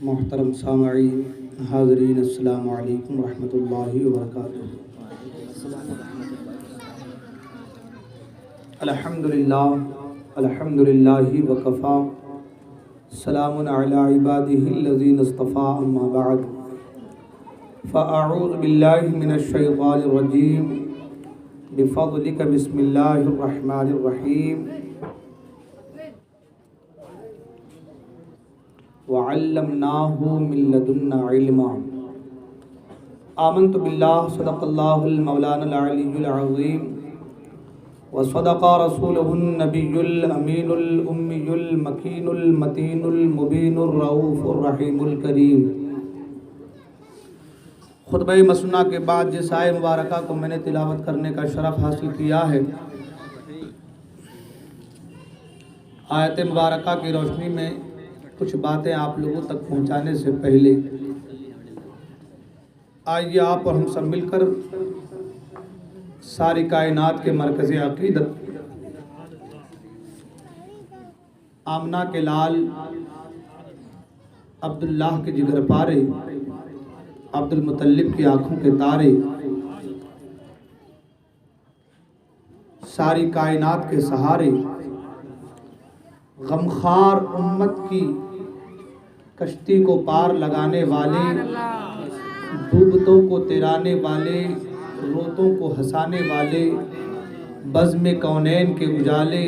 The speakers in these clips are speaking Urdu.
محترم سامعین حاضرین السلام علیکم ورحمۃ اللہ وبرکاتہ۔ الحمد للہ وکفا، سلام علی عبادہ الذین اصطفیٰ، اما بعد فاعوذ باللہ من الشیطان الرجیم، بفضلک بسم اللہ الرحمن الرحیم، وعلمناہ من لدنا علما۔ آمنت باللہ، صدق اللہ المولانا العلی العظیم، وصدق رسولہ النبی الامین الامی المکین المتین المبین الرؤوف الرحیم الکریم۔ خطبہ مسنہ کے بعد جس آیہ مبارکہ کو میں نے تلاوت کرنے کا شرف حاصل کیا ہے، آیت مبارکہ کی روشنی میں کچھ باتیں آپ لوگوں تک پہنچانے سے پہلے آئیے آپ اور ہم سب مل کر ساری کائنات کے مرکز عقیدت آمنہ کے لال عبداللہ کے جگر پارے، عبد المطلب کی آنکھوں کے تارے، ساری کائنات کے سہارے، غمخوار امت کی کشتی کو پار لگانے والے، ڈوبتوں کو تیرانے والے، روتوں کو ہنسانے والے، بزم کونین کے اجالے،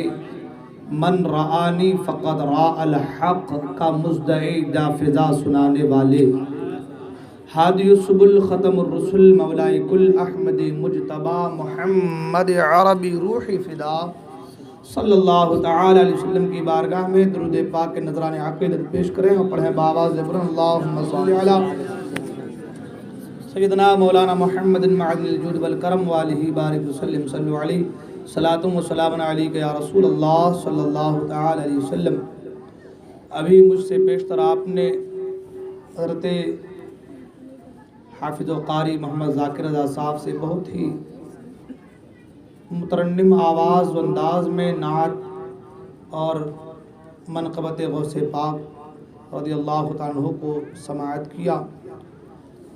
من رآنی فقد راء الحق کا مزدعی جافزہ سنانے والے، ہادی السبل ختم الرسل مولائی کل احمد مجتبی محمد عربی روحی فدا صلی اللہ تعالی علیہ وسلم کی بارگاہ میں درود پاک کے نذران عقیدت پیش کریں اور پڑھیں بآواز بلند، اللہم صلی علی سیدنا مولانا محمد معدن الجود والکرم والہ بارک وسلم، صلو علیہ صلاۃ و سلام علیک یا رسول اللہ صلی اللہ تعالی علیہ وسلم۔ ابھی مجھ سے پیشتر آپ نے حضرت حافظ و قاری محمد ذاکر رضا صاحب سے بہت ہی مترنم آواز و انداز میں نعت اور منقبت غوث پاک رضی اللہ تعالیٰ عنہ کو سماعت کیا۔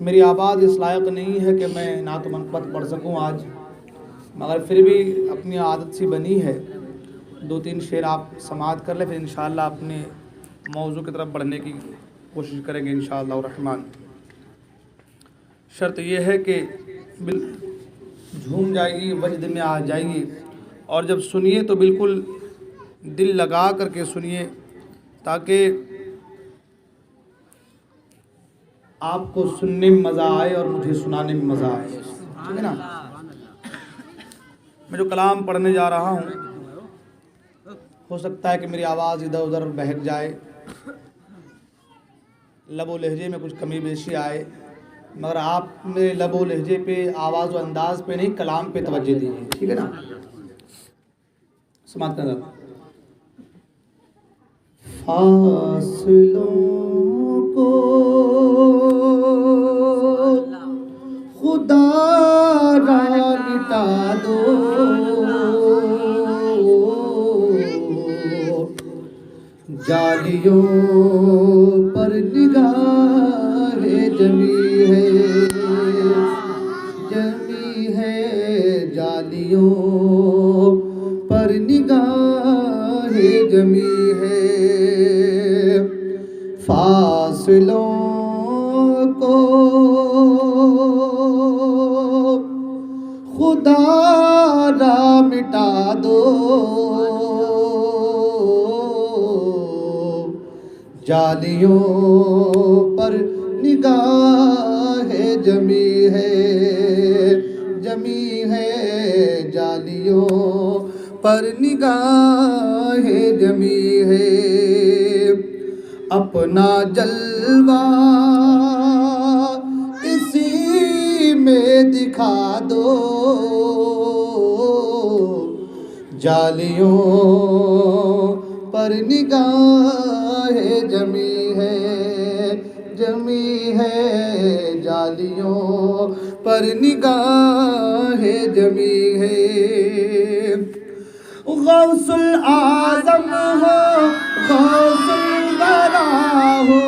میری آواز اس لائق نہیں ہے کہ میں نعت و منقبت پڑھ سکوں آج، مگر پھر بھی اپنی عادت سی بنی ہے، 2-3 شعر آپ سماعت کر لیں، پھر انشاءاللہ اپنے موضوع کی طرف بڑھنے کی کوشش کریں گے انشاءاللہ الرحمن۔ شرط یہ ہے کہ جھوم جائیے، وجد میں آ جائیے، اور جب سنیے تو بالکل دل لگا کر کے سنیے، تاکہ آپ کو سننے میں مزہ آئے اور مجھے سنانے میں مزہ آئے، ٹھیک ہے نا؟ میں جو کلام پڑھنے جا رہا ہوں، ہو سکتا ہے کہ میری آواز ادھر ادھر بہک جائے، لب و لہجے میں کچھ کمی بیشی آئے، مگر آپ میرے لب و لہجے پہ، آواز و انداز پہ نہیں، کلام پہ توجہ دیجیے، ٹھیک ہے نا؟ سماعت کرنا۔ فاصلوں کو خدا را مٹا دو، جالیوں پر نگاہ جمی ہے، جمی ہے، جالیوں پر نگاہ جمی ہے، فاصلوں کو خدا را مٹا دو، جالیوں پر نگاہ جمی ہے، جمی ہے، جالیوں پر نگاہ جمی ہے، اپنا جلوہ اسی میں دکھا دو، جالیوں پر نگاہ جمی ہے، جمی ہے، جالیوں پر نگاہ جمی ہے، غوث العظم ہو، غوث الورا ہو،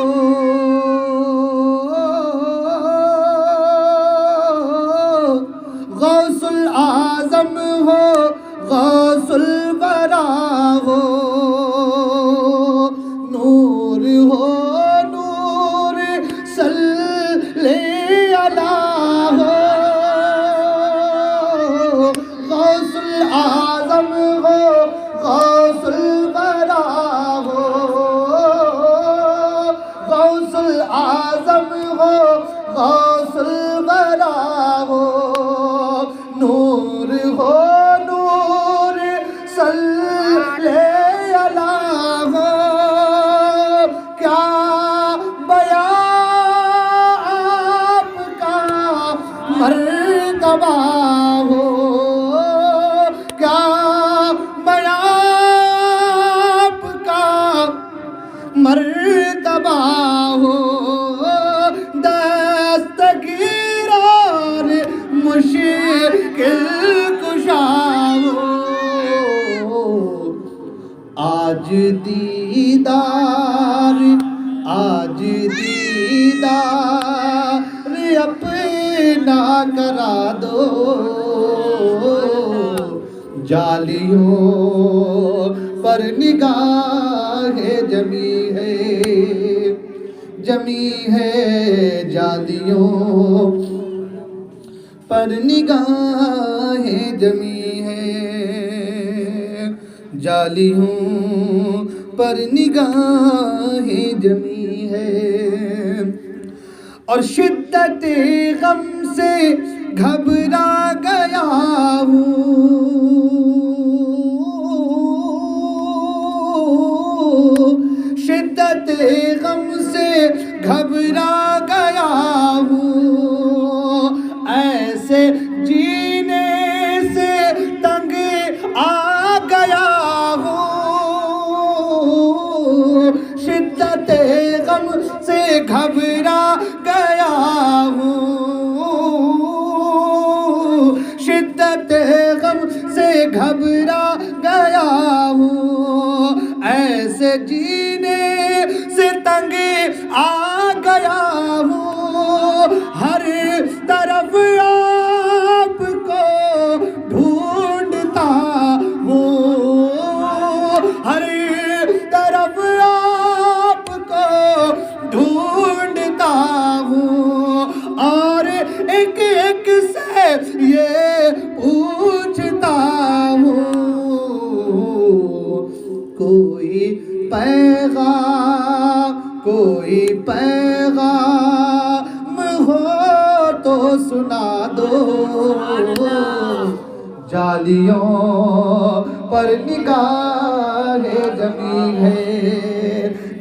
تباہ ہو دستگیر اور مشکل کشا ہو آج دیدار اپنا کرا دو جالیوں پر نگاہ جمی ہے جالیوں پر نگاہ جمی ہے جالیوں پر نگاہ جمی ہے اور شدت غم سے گھبرا گیا ہوں شدت غم سے گھبرا گیا ہوں ایسے جینے سے تنگ آ گیا ہوں شدت غم سے گھبرا گیا ہوں شدت غم سے گھبرا گیا ہوں ایسے جینے سے تنگ آ گیا ہوں ہر طرف آپ کو ڈھونڈتا ہوں ہر طرف آپ کو ڈھونڈتا ہوں اور ایک ایک سے یہ پوچھتا ہوں کوئی پیغام ہو تو سنا دو جالیوں پر نگاہ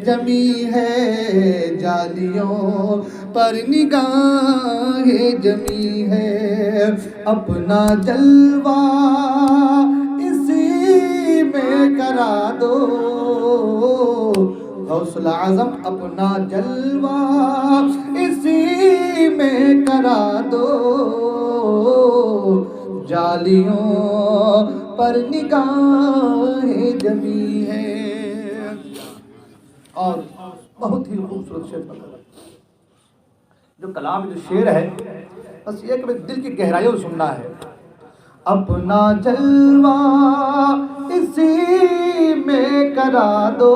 جمی ہے جالیوں پر نگاہ جمی ہے اپنا جلوہ اسی میں کرا دو غوث العظم اپنا جلوہ اسی میں کرا دو جالیوں پر نگاہ جمی ہے اور بہت ہی خوبصورت شعر پڑھا جو کلام جو شعر ہے بس یہ کہ دل کی گہرائیوں سے سننا ہے اپنا جلوہ اسی میں کرا دو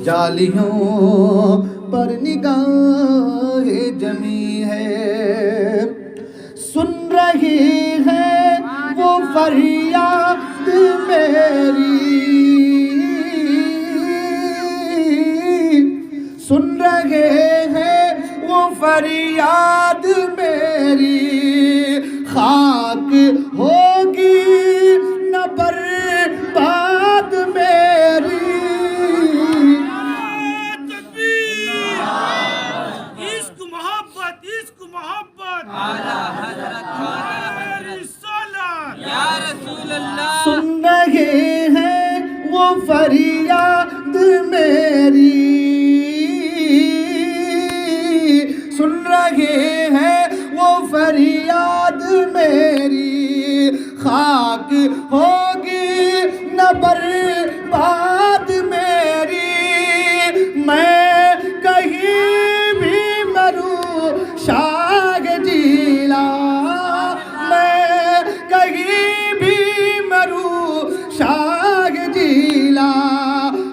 جالیوں پر نگاہ جمی ہے سن رہی ہے وہ فریاد میری سن رہے ہیں وہ فریاد میری خاک ہوگی نہ برباد میری عشق محبت یا رسول اللہ سن رہے ہیں وہ فریاد میری سن رہے ہیں وہ فریاد میری خاک ہوگی نہ برباد میری میں کہیں بھی مروں شاہ جیلا میں کہیں بھی مروں شاہ جیلا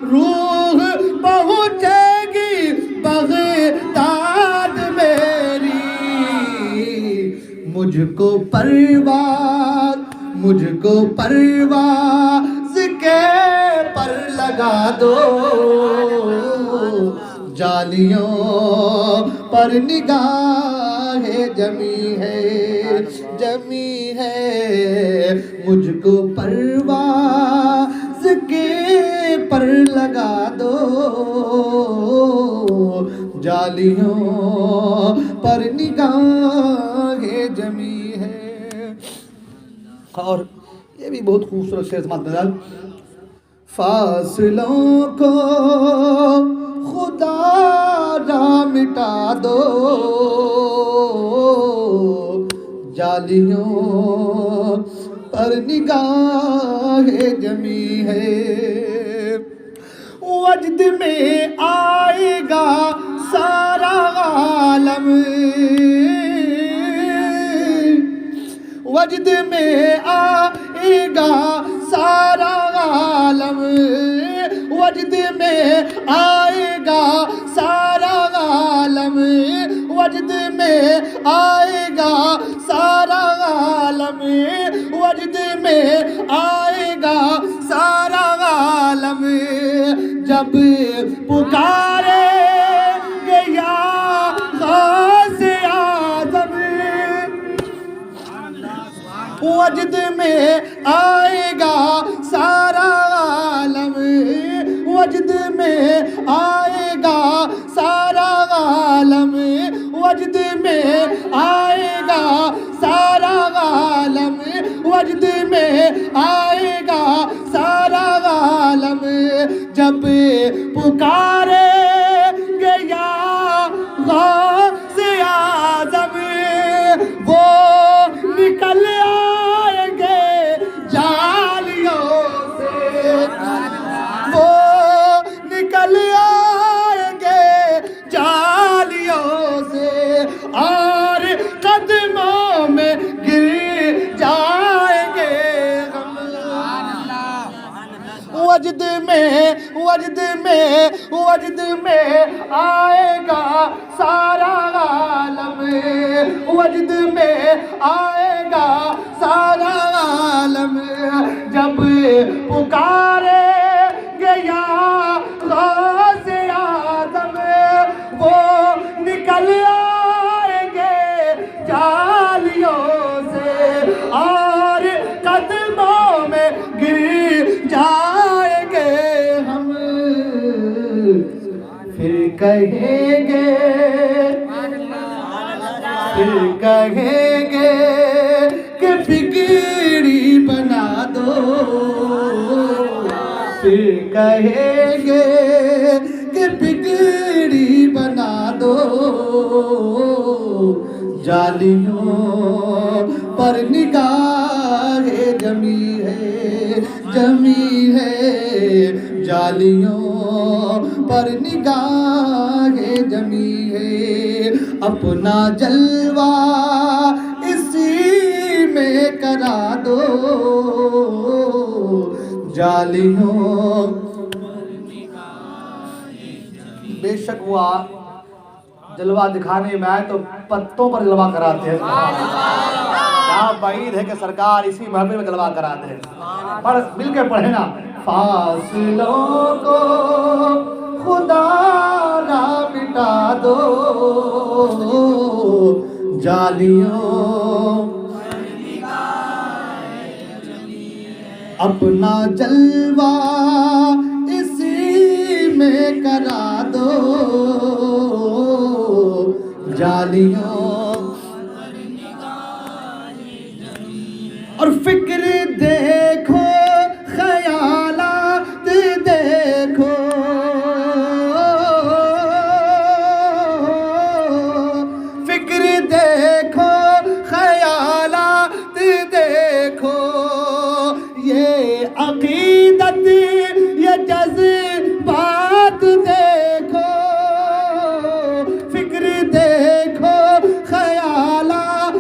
روح پہنچے گی بغداد میری مجھ کو پرواز کے پر لگا دو جالیوں پر نگاہ جمی ہے مجھ کو پرواز کے پر لگا دو جالیوں پر نگاہ جمی ہے اور یہ بھی بہت خوبصورت شعر سماعت نظر فاصلوں کو خدا را مٹا دو، جالیوں پر نگاہ جمی ہے، وجد میں آئے گا سارا عالم، وجد میں آئے گا سارا عالم، وجد میں آئے گا سارا عالم، وجد میں آئے گا سارا عالم، وجد میں آئے گا سارا عالم، جب پکارے گے یا غوث اعظم، وجد میں آئے گا سارا عالم، وجد میں آئے گا سارا عالم، وجد میں آئے گا سارا عالم، وجد میں آئے گا سارا عالم، جب پکارے گے یا غوث اعظم، وہ نکل آئیں گے جالیوں سے، وہ نکل آئیں گے جالیوں سے، اور قدموں میں گر جائیں گے ہم، وجد میں وجد میں وجد میں آئے گا سارا عالم، وجد میں آئے گا سارا عالم، جب پکارے گے یا غوث اعظم، وہ نکل آئیں گے جالیوں سے، اور قدموں میں گر جائیں گے ہم، پھر کہیں گے کہ بگڑی بنا دو، پھر کہیں گے کہ بگڑی بنا دو، جالیوں پر نگاہ جمی ہے، جمی ہے، جالیوں پر نگاہ جمی ہے، اپنا جلوہ اسی میں کرا دو، جالیوں بے شک وہ جلوہ دکھانے میں آئے تو پتوں پر جلوہ کراتے ہیں، کیا بعید ہے کہ سرکار اسی محفل میں جلوہ کراتے ہیں، پر مل کے پڑھیں نا، فاصلوں کو خدا را مٹا دو، جالیوں اپنا جلوہ اسی میں کرا دو، جالیوں اور فکر دیکھو، خیالات دیکھو، فکر دیکھو، خیالات دیکھو، یہ عقیدت یہ جذبات دیکھو، فکر دیکھو، خیالات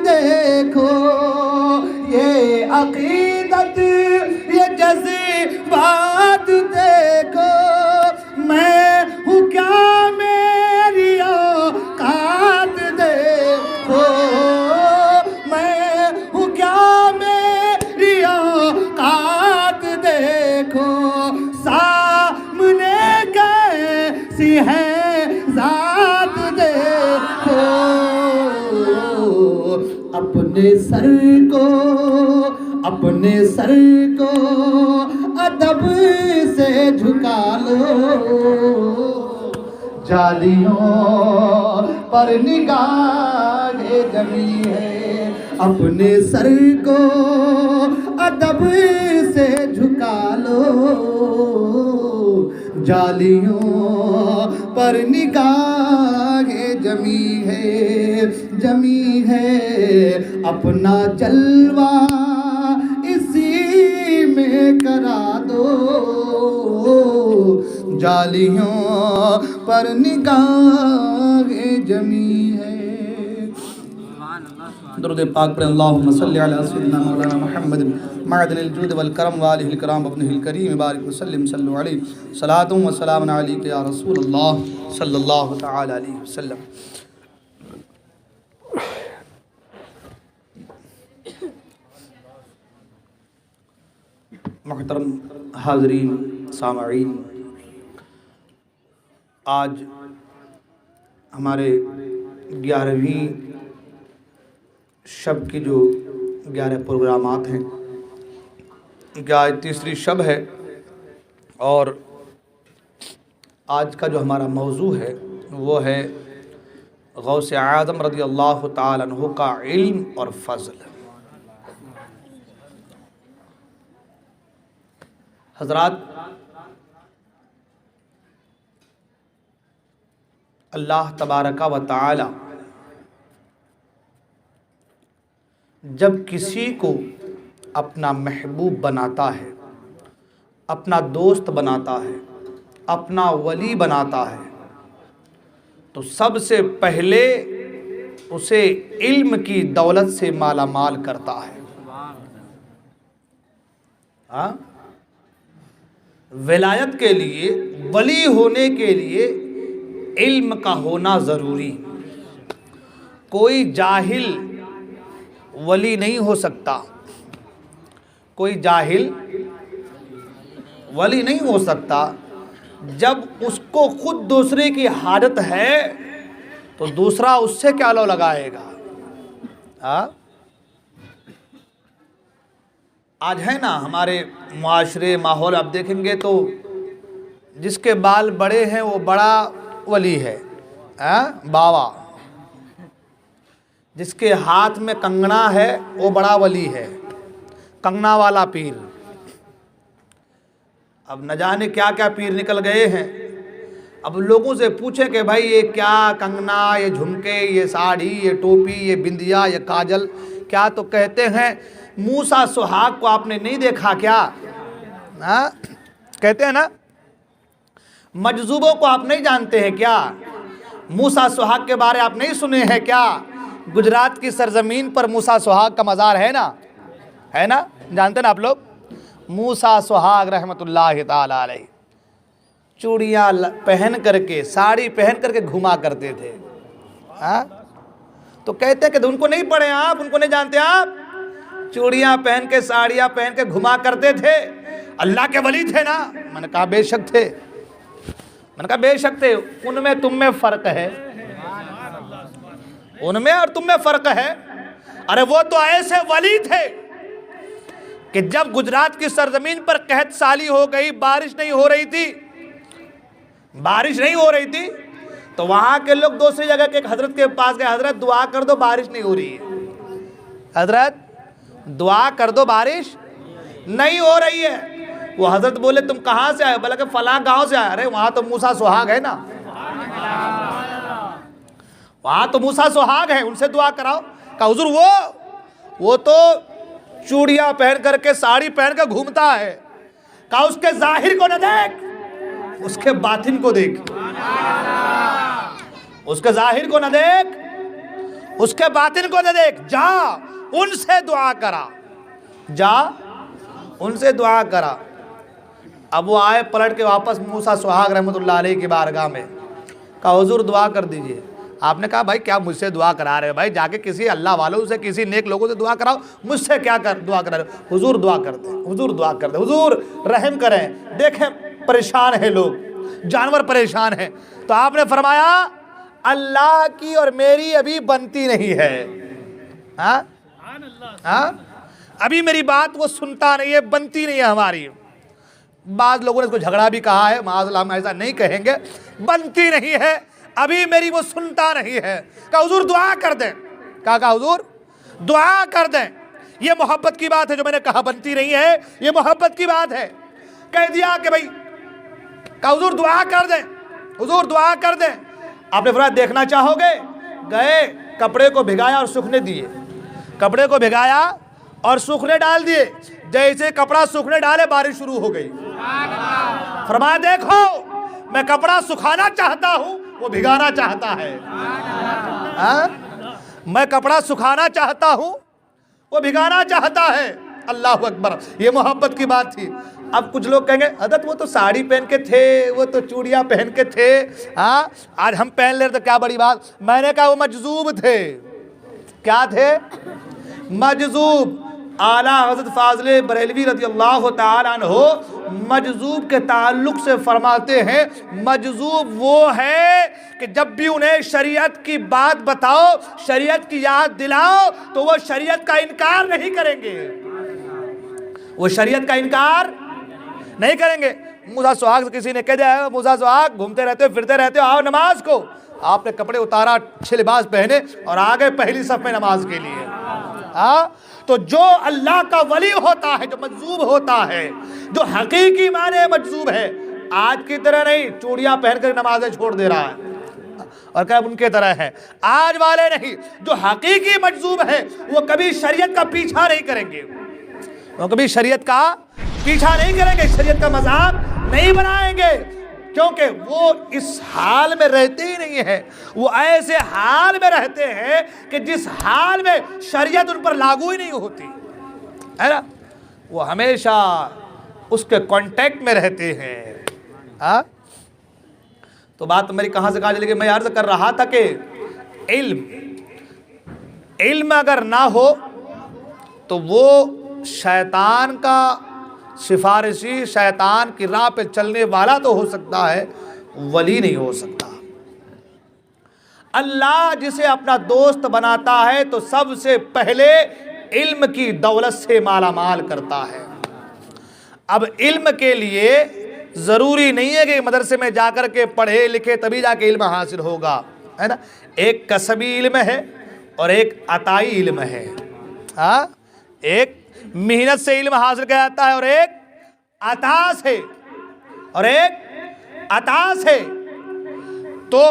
دیکھو، یہ عقیدت یہ جذبات دیکھو، میں ہوں کیا میری اوقات دیکھو، میں ہوں کیا میری اوقات دیکھو، سامنے کیسی ہے ذات دیکھو، اپنے سر کو ادب سے جھکا لو، جالیوں پر نگاہ جمی ہے، اپنے سر کو ادب سے جھکا لو، جالیوں پر نگاہیں جمی ہے، اپنا جلوہ اسی میں کرا دو، جالیوں پر نگاہیں جمی ہے۔ درود پاک پر اللہم صلی علی سیدنا مولانا محمد معدن الجود والکرم والہ الکرام ابنہ الکریم بارک وسلم صلو علیہ صلاۃ و سلام علیک یا رسول اللہ صلی اللہ تعالی علیہ وسلم۔ محترم حاضرین سامعین، آج ہمارے 11ویں شب کی جو 11 پروگرامات ہیں، ان کی آج تیسری شب ہے، اور آج کا جو ہمارا موضوع ہے وہ ہے غوث اعظم رضی اللہ تعالیٰ عنہ کا علم اور فضل۔ حضرات، اللہ تبارک و تعالی جب کسی کو اپنا محبوب بناتا ہے، اپنا دوست بناتا ہے، اپنا ولی بناتا ہے، تو سب سے پہلے اسے علم کی دولت سے مالا مال کرتا ہے۔ ہاں، ولایت کے لیے، ولی ہونے کے لیے علم کا ہونا ضروری۔ کوئی جاہل ولی نہیں ہو سکتا، کوئی جاہل ولی نہیں ہو سکتا۔ جب اس کو خود دوسرے کی حاجت ہے تو دوسرا اس سے کیا لو لگائے گا؟ آج ہے نا ہمارے معاشرے ماحول، آپ دیکھیں گے تو جس کے بال بڑے ہیں وہ بڑا ولی ہے، باوا۔ جس کے ہاتھ میں کنگنا ہے وہ بڑا ولی ہے، کنگنا والا پیر۔ اب نہ جانے کیا کیا پیر نکل گئے ہیں۔ اب لوگوں سے پوچھیں کہ بھائی یہ کیا کنگنا، یہ جھمکے، یہ ساڑھی، یہ ٹوپی، یہ بندیا، یہ کاجل کیا، تو کہتے ہیں موسیٰ سہاگ کو آپ نے نہیں دیکھا کیا؟ کہتے ہیں نا مجذوبوں کو آپ نہیں جانتے ہیں کیا؟ موسیٰ سہاگ کے بارے آپ نہیں سنے ہیں کیا؟ گجرات کی سرزمین پر موسیٰ سہاگ کا مزار ہے نا، جانتے نا آپ لوگ؟ موسیٰ سہاگ رحمت اللہ تعالی علیہ چوڑیاں پہن کر کے، ساڑی پہن کر کے گھما کرتے تھے۔ تو کہتے ہیں کہ ان کو نہیں پڑھے آپ، ان کو نہیں جانتے آپ؟ چوڑیاں پہن کے، ساڑیاں پہن کے گھما کرتے تھے، اللہ کے ولی تھے نا؟ میں نے کہا بے شک تھے، ان میں تم میں فرق ہے، ان میں اور تم میں فرق ہے۔ ارے وہ تو ایسے ولی تھے کہ جب گجرات کی سرزمین پر قحط سالی ہو گئی، بارش نہیں ہو رہی تھی، تو وہاں کے لوگ دوسری جگہ کے ایک حضرت کے پاس گئے، حضرت دعا کر دو بارش نہیں ہو رہی ہے، حضرت دعا کر دو بارش نہیں ہو رہی ہے۔ وہ حضرت بولے تم کہاں سے آئے؟ بولا کہ فلاں گاؤں سے آئے۔ ارے وہاں تو موسیٰ سہاگ ہے نا، وہاں تو موسیٰ سہاگ ہے، ان سے دعا کراؤ۔ کہا حضور وہ تو چوڑیاں پہن کر کے، ساڑی پہن کر گھومتا ہے۔ کہا اس کے ظاہر کو نہ دیکھ، اس کے باطن کو دیکھ، اس کے ظاہر کو نہ دیکھ، اس کے باطن کو نہ دیکھ، جا ان سے دعا کرا، جا ان سے دعا کرا۔ اب وہ آئے پلٹ کے واپس موسیٰ سہاگ رحمت اللہ علیہ کی بارگاہ میں، کہا حضور دعا کر دیجئے۔ آپ نے کہا بھائی کیا مجھ سے دعا کرا رہے ہو؟ بھائی جا کے کسی اللہ والوں سے، کسی نیک لوگوں سے دعا کراؤ، مجھ سے کیا دعا کرا رہے ہو؟ حضور دعا کر دیں، حضور دعا کر دیں، حضور رحم کریں، دیکھیں پریشان ہیں لوگ، جانور پریشان ہیں۔ تو آپ نے فرمایا اللہ کی اور میری ابھی بنتی نہیں ہے، ابھی میری بات وہ سنتا نہیں ہے، بنتی نہیں ہے ہماری۔ بعض لوگوں نے اس کو جھگڑا بھی کہا ہے، معاذ اللہ ہم ایسا نہیں کہیں گے، بنتی نہیں ہے، ابھی میری وہ سنتا نہیں ہے۔ کہا حضور دعا کر دیں۔ کہا حضور دعا کر دیں. یہ محبت کی بات ہے جو میں نے کہا بنتی نہیں ہے, یہ محبت کی بات ہے. کہہ دیا کہ بھائی کہ حضور دعا کر دیں, حضور دعا کر دیں. آپ نے فرمایا دیکھنا چاہو گے؟ گئے, کپڑے کو بھگایا اور سوکھنے دیے, کپڑے کو بھگایا اور سوکھنے ڈال دیے. جیسے کپڑا سوکھنے ڈالے بارش شروع ہو گئی. فرمایا دیکھو میں کپڑا سکھانا چاہتا ہوں, وہ بھگانا چاہتا ہے. میں کپڑا سکھانا چاہتا ہوں, وہ بھگانا چاہتا ہے. اللہ اکبر, یہ محبت کی بات تھی. اب کچھ لوگ کہیں گے حضرت وہ تو ساڑی پہن کے تھے, وہ تو چوڑیاں پہن کے تھے, آج ہم پہن لے تو کیا بڑی بات. میں نے کہا وہ مجذوب تھے. کیا تھے؟ مجذوب. اعلیٰ حضرت فاضل بریلوی رضی اللہ تعالیٰ عنہ مجذوب کے تعلق سے فرماتے ہیں, مجذوب وہ ہے کہ جب بھی انہیں شریعت کی بات بتاؤ, شریعت کی یاد دلاؤ, تو وہ شریعت کا انکار نہیں کریں گے. وہ شریعت کا انکار نہیں کریں گے. موسیٰ سہاگ سے کسی نے کہہ دیا موسیٰ سہاگ گھومتے رہتے ہو پھرتے رہتے ہو, آؤ نماز کو. آپ نے کپڑے اتارا, اچھے لباس پہنے اور آگے پہلی صف میں نماز کے لیے. تو جو اللہ کا ولی ہوتا ہے, جو مجذوب ہوتا ہے, جو حقیقی معنی مجذوب ہے, آج کی طرح نہیں چوڑیاں پہن کر نمازیں چھوڑ دے رہا ہے اور کہ ان کے طرح ہے. آج والے نہیں, جو حقیقی مجذوب ہے وہ کبھی شریعت کا پیچھا نہیں کریں گے, وہ کبھی شریعت کا پیچھا نہیں کریں گے, شریعت کا مذاق نہیں بنائیں گے, کیونکہ وہ اس حال میں رہتے ہی نہیں ہیں. وہ ایسے حال میں رہتے ہیں کہ جس حال میں شریعت ان پر لاگو ہی نہیں ہوتی ہے نا. وہ ہمیشہ اس کے کانٹیکٹ میں رہتے ہیں. تو بات میری کہاں سے کہاں چلی گئی؟ میں عرض کر رہا تھا کہ علم اگر نہ ہو تو وہ شیطان کا سفارشی, شیطان کی راہ پہ چلنے والا تو ہو سکتا ہے, ولی نہیں ہو سکتا. اللہ جسے اپنا دوست بناتا ہے تو سب سے پہلے علم کی دولت سے مالا مال کرتا ہے. اب علم کے لیے ضروری نہیں ہے کہ مدرسے میں جا کر کے پڑھے لکھے تبھی جا کے علم حاصل ہوگا, ہے نا. ایک کسبی علم ہے اور ایک عطائی علم ہے. ایک محنت سے علم حاصل کیا جاتا ہے اور ایک عطا سے, اور ایک عطا سے. تو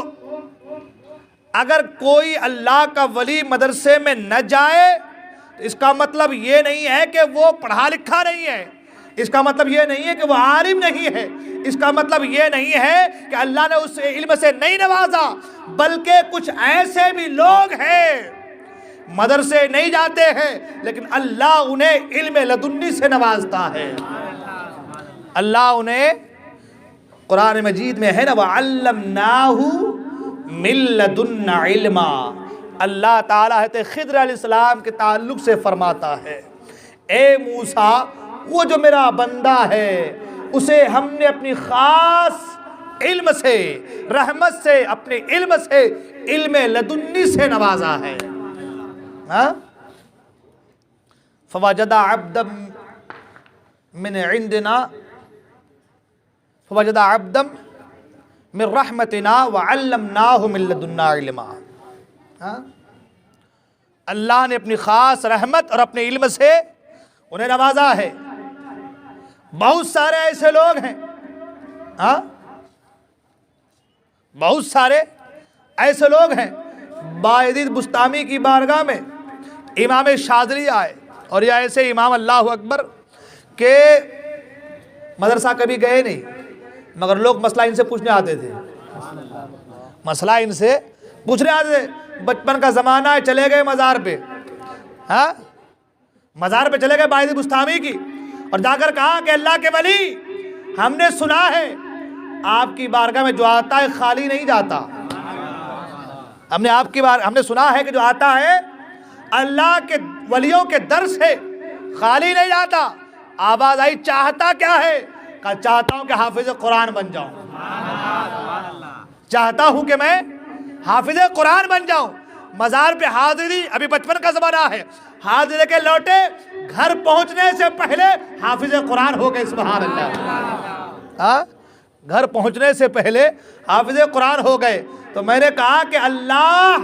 اگر کوئی اللہ کا ولی مدرسے میں نہ جائے تو اس کا مطلب یہ نہیں ہے کہ وہ پڑھا لکھا نہیں ہے, اس کا مطلب یہ نہیں ہے کہ وہ عالم نہیں ہے, اس کا مطلب یہ نہیں ہے کہ اللہ نے اس علم سے نہیں نوازا, بلکہ کچھ ایسے بھی لوگ ہیں مدرسے نہیں جاتے ہیں لیکن اللہ انہیں علم لدنی سے نوازتا ہے. اللہ انہیں قرآن مجید میں ہے نا وَعَلَّمْنَاهُ مِن لَدُنَّا عِلْمًا. اللہ تعالیٰ حضرت خضر علیہ السلام کے تعلق سے فرماتا ہے, اے موسیٰ وہ جو میرا بندہ ہے اسے ہم نے اپنی خاص علم سے, رحمت سے, اپنے علم سے, علم لدنی سے نوازا ہے. فوجد عبدا من عندنا فوجد عبدا من رحمتنا وعلمناه من لدنا علما. اللہ نے اپنی خاص رحمت اور اپنے علم سے انہیں نوازا ہے. بہت سارے ایسے لوگ ہیں, بہت سارے ایسے لوگ ہیں. باعزید بستامی کی بارگاہ میں امام شاذلی آئے اور یہ ایسے امام اللہ اکبر کہ مدرسہ کبھی گئے نہیں, مگر لوگ مسئلہ ان سے پوچھنے آتے تھے, مسئلہ ان سے پوچھنے آتے تھے. بچپن کا زمانہ ہے, چلے گئے مزار پہ, مزار پہ چلے گئے باعزید بستامی کی اور جا کر کہا کہ اللہ کے ولی ہم نے سنا ہے آپ کی بارگاہ میں جو آتا ہے خالی نہیں جاتا. ہم نے سنا ہے کہ جو آتا ہے اللہ کے ولیوں کے در سے خالی نہیں جاتا. آواز آئی چاہتا کیا ہے؟ کہا چاہتا ہوں کہ حافظ قرآن بن جاؤں, چاہتا ہوں کہ میں حافظ قرآن بن جاؤں. مزار پہ حاضری, ابھی بچپن کا زمانہ ہے, حاضر کے لوٹے, گھر پہنچنے سے پہلے حافظ قرآن ہو گئے. سبحان اللہ. گھر پہنچنے سے پہلے حافظ قرآن ہو گئے. تو میں نے کہا کہ اللہ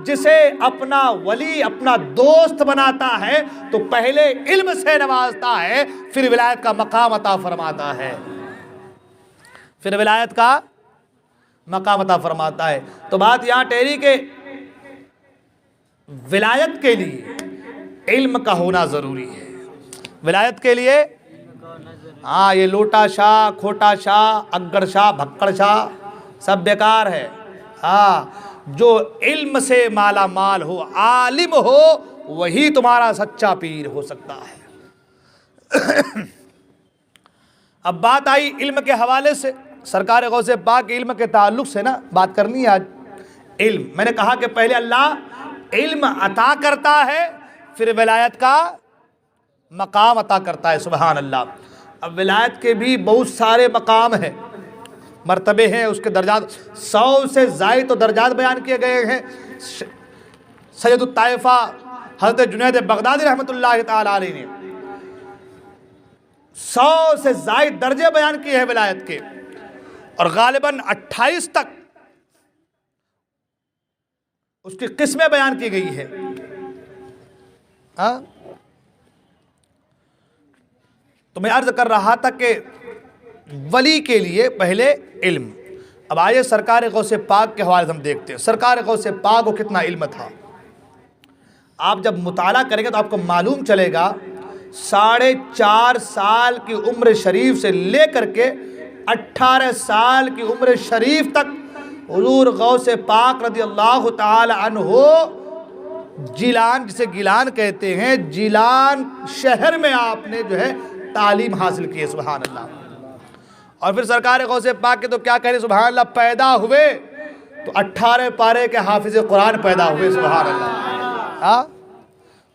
جسے اپنا ولی اپنا دوست بناتا ہے تو پہلے علم سے نوازتا ہے، پھر ولایت کا مقام عطا فرماتا ہے، پھر ولایت کا مقام عطا فرماتا ہے۔ تو بات یہاں ٹھہری کہ ولایت کے لیے علم کا ہونا ضروری ہے، ولایت کے لیے ہاں یہ لوٹا شاہ، کھوٹا شاہ، اگڑ شاہ، بھکڑ شاہ سب بیکار ہے۔ ہاں جو علم سے مالا مال ہو، عالم ہو، وہی تمہارا سچا پیر ہو سکتا ہے۔ اب بات آئی علم کے حوالے سے، سرکار غوث پاک علم کے تعلق سے نا بات کرنی ہے آج۔ علم میں نے کہا کہ پہلے اللہ علم عطا کرتا ہے، پھر ولایت کا مقام عطا کرتا ہے، سبحان اللہ۔ اب ولایت کے بھی بہت سارے مقام ہیں، مرتبے ہیں، اس کے درجات 100 سے زائد تو درجات بیان کیے گئے ہیں۔ سید الطائفہ حضرت جنید بغدادی رحمۃ اللہ تعالی علیہ نے 100 سے زائد درجے بیان کیے ہیں ولایت کے، اور غالباً 28 تک اس کی قسمیں بیان کی گئی ہے۔ تو میں عرض کر رہا تھا کہ ولی کے لیے پہلے علم۔ اب آئیے سرکار غوث پاک کے حوالے سے ہم دیکھتے ہیں سرکار غوث پاک کو کتنا علم تھا۔ آپ جب مطالعہ کریں گے تو آپ کو معلوم چلے گا 4.5 سال کی عمر شریف سے لے کر کے 18 سال کی عمر شریف تک حضور غوث پاک رضی اللہ تعالی عنہ جیلان، جسے گیلان کہتے ہیں، جیلان شہر میں آپ نے جو ہے تعلیم حاصل کی ہے، سبحان اللہ۔ اور پھر سرکار غوث پاک کے تو کیا کہہ رہے سبحان اللہ، پیدا ہوئے تو 18 پارے کے حافظ قرآن پیدا ہوئے، سبحان اللہ۔ ہاں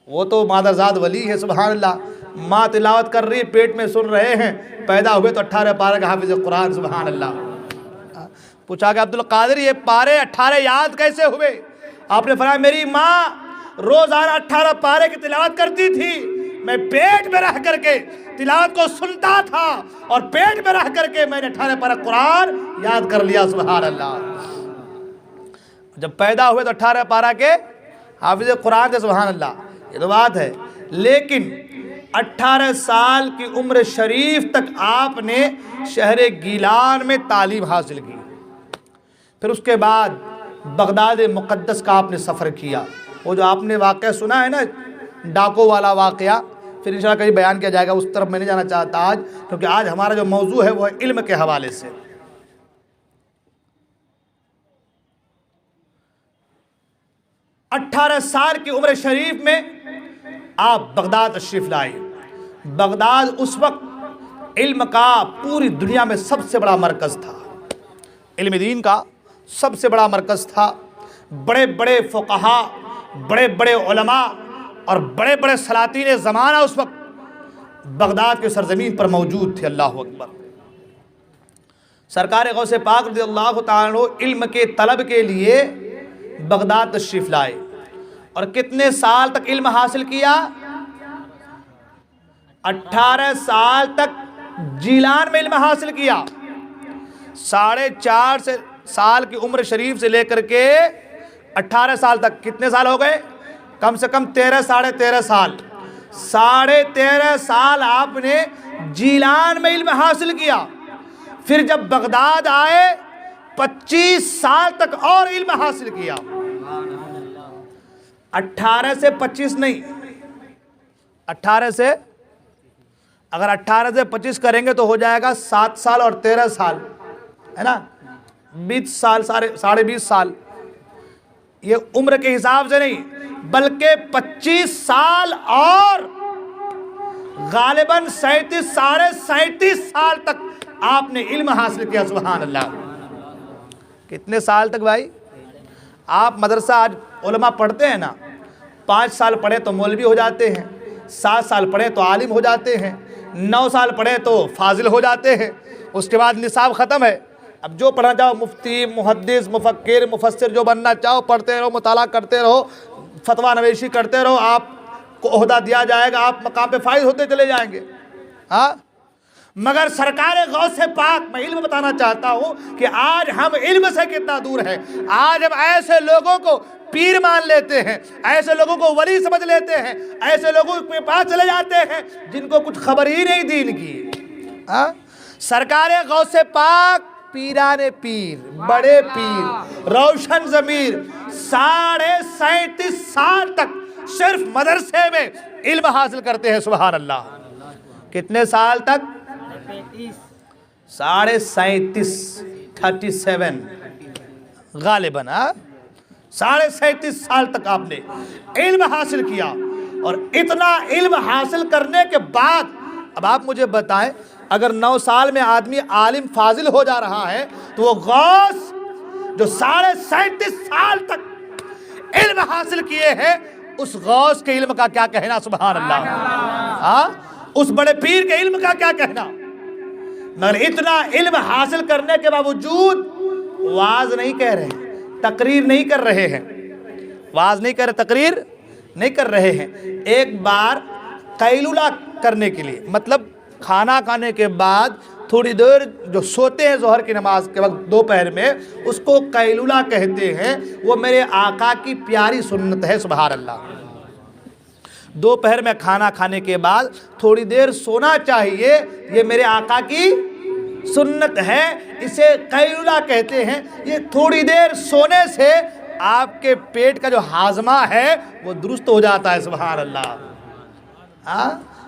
وہ تو مادرزاد ولی ہے، سبحان اللہ۔ ماں تلاوت کر رہی، پیٹ میں سن رہے ہیں، پیدا ہوئے تو 18 پارے کے حافظ قرآن، سبحان اللہ۔ پوچھا کہ عبدالقادر یہ پارے 18 یاد کیسے ہوئے؟ آپ نے فرمایا میری ماں روزانہ 18 پارے کی تلاوت کرتی تھی، میں پیٹ میں رہ کر کے تلاوت کو سنتا تھا اور پیٹ میں رہ کر کے میں نے 18 پارہ قرآن یاد کر لیا، سبحان اللہ۔ جب پیدا ہوئے تو 18 پارہ کے حافظ قرآن تھے، سبحان اللہ، یہ تو بات ہے۔ لیکن 18 سال کی عمر شریف تک آپ نے شہر گیلان میں تعلیم حاصل کی، پھر اس کے بعد بغداد مقدس کا آپ نے سفر کیا۔ وہ جو آپ نے واقعہ سنا ہے نا ڈاکو والا واقعہ، پھر انشاءاللہ کہیں بیان کیا جائے گا، اس طرف میں نہیں جانا چاہتا آج، کیونکہ آج ہمارا جو موضوع ہے وہ ہے علم کے حوالے سے۔ 18 سال کی عمر شریف میں آپ بغداد تشریف لائے۔ بغداد اس وقت علم کا پوری دنیا میں سب سے بڑا مرکز تھا، علم دین کا سب سے بڑا مرکز تھا۔ بڑے بڑے فقہا، بڑے بڑے علماء اور بڑے بڑے سلاطین زمانہ اس وقت بغداد کے سرزمین پر موجود تھے، اللہ اکبر۔ سرکار غوث پاک رضی اللہ تعالیٰ عنہ علم کے طلب کے لیے بغداد تشریف لائے، اور کتنے سال تک علم حاصل کیا؟ 18 سال تک جیلان میں علم حاصل کیا۔ 4.5 سال کی عمر شریف سے لے کر کے 18 سال تک کتنے سال ہو گئے؟ کم سے کم 13 ساڑھے 13 سال۔ 13.5 سال آپ نے جیلان میں علم حاصل کیا، پھر جب بغداد آئے 25 سال تک اور علم حاصل کیا۔ 18 سے 25 نہیں، 18 سے اگر 18 سے 25 کریں گے تو ہو جائے گا 7 سال اور 13 سال، ہے نا، 20 سال، ساڑھے 20 سال۔ یہ عمر کے حساب سے نہیں بلکہ 25 سال اور غالباً 37 ساڑھے 37 سال تک آپ نے علم حاصل کیا، سبحان اللہ۔ کتنے سال تک بھائی؟ آپ مدرسہ آج علماء پڑھتے ہیں نا، 5 سال پڑھے تو مولوی ہو جاتے ہیں، 7 سال پڑھے تو عالم ہو جاتے ہیں، 9 سال پڑھے تو فاضل ہو جاتے ہیں، اس کے بعد نصاب ختم ہے۔ اب جو پڑھنا چاہو، مفتی، محدث، مفکر، مفسر، جو بننا چاہو پڑھتے رہو، مطالعہ کرتے رہو، فتویٰ نویسی کرتے رہو، آپ کو عہدہ دیا جائے گا، آپ مقام پہ فائز ہوتے چلے جائیں گے۔ ہاں مگر سرکار غوث پاک، میں علم بتانا چاہتا ہوں کہ آج ہم علم سے کتنا دور ہیں۔ آج ہم ایسے لوگوں کو پیر مان لیتے ہیں، ایسے لوگوں کو ولی سمجھ لیتے ہیں، ایسے لوگوں کے پاس چلے جاتے ہیں جن کو کچھ خبر ہی نہیں دین کی۔ سرکار غوث پاک پیران پیر، بڑے پیر، روشن ضمیر، 37.5 سال تک صرف مدرسے میں علم حاصل کرتے ہیں۔ سبحان اللہ۔ کتنے سال تک؟ 37.5 37 غالباً 37.5 سال تک آپ نے علم حاصل کیا، اور اتنا علم حاصل کرنے کے بعد اب آپ مجھے بتائیں، اگر 9 سال میں آدمی عالم فاضل ہو جا رہا ہے تو وہ غوث جو 37.5 سال تک علم حاصل کیے ہیں، اس غوث کے علم کا کیا کہنا؟ سبحان اللہ۔ اس بڑے پیر کے علم کا کیا کہنا؟ مگر اتنا علم حاصل کرنے کے باوجود واز نہیں کہہ رہے ہیں، تقریر نہیں کر رہے ہیں، واز نہیں کر رہے، تقریر نہیں کر رہے ہیں۔ ایک بار قیلولہ کرنے کے لیے، مطلب کھانا کھانے کے بعد تھوڑی دیر جو سوتے ہیں ظہر کی نماز کے وقت دوپہر میں، اس کو قیلولہ کہتے ہیں۔ وہ میرے آقا کی پیاری سنت ہے۔ سبحان اللہ۔ دوپہر میں کھانا کھانے کے بعد تھوڑی دیر سونا چاہیے، یہ میرے آقا کی سنت ہے، اسے قیلولہ کہتے ہیں۔ یہ تھوڑی دیر سونے سے آپ کے پیٹ کا جو ہاضمہ ہے وہ درست ہو جاتا ہے۔ سبحان اللہ۔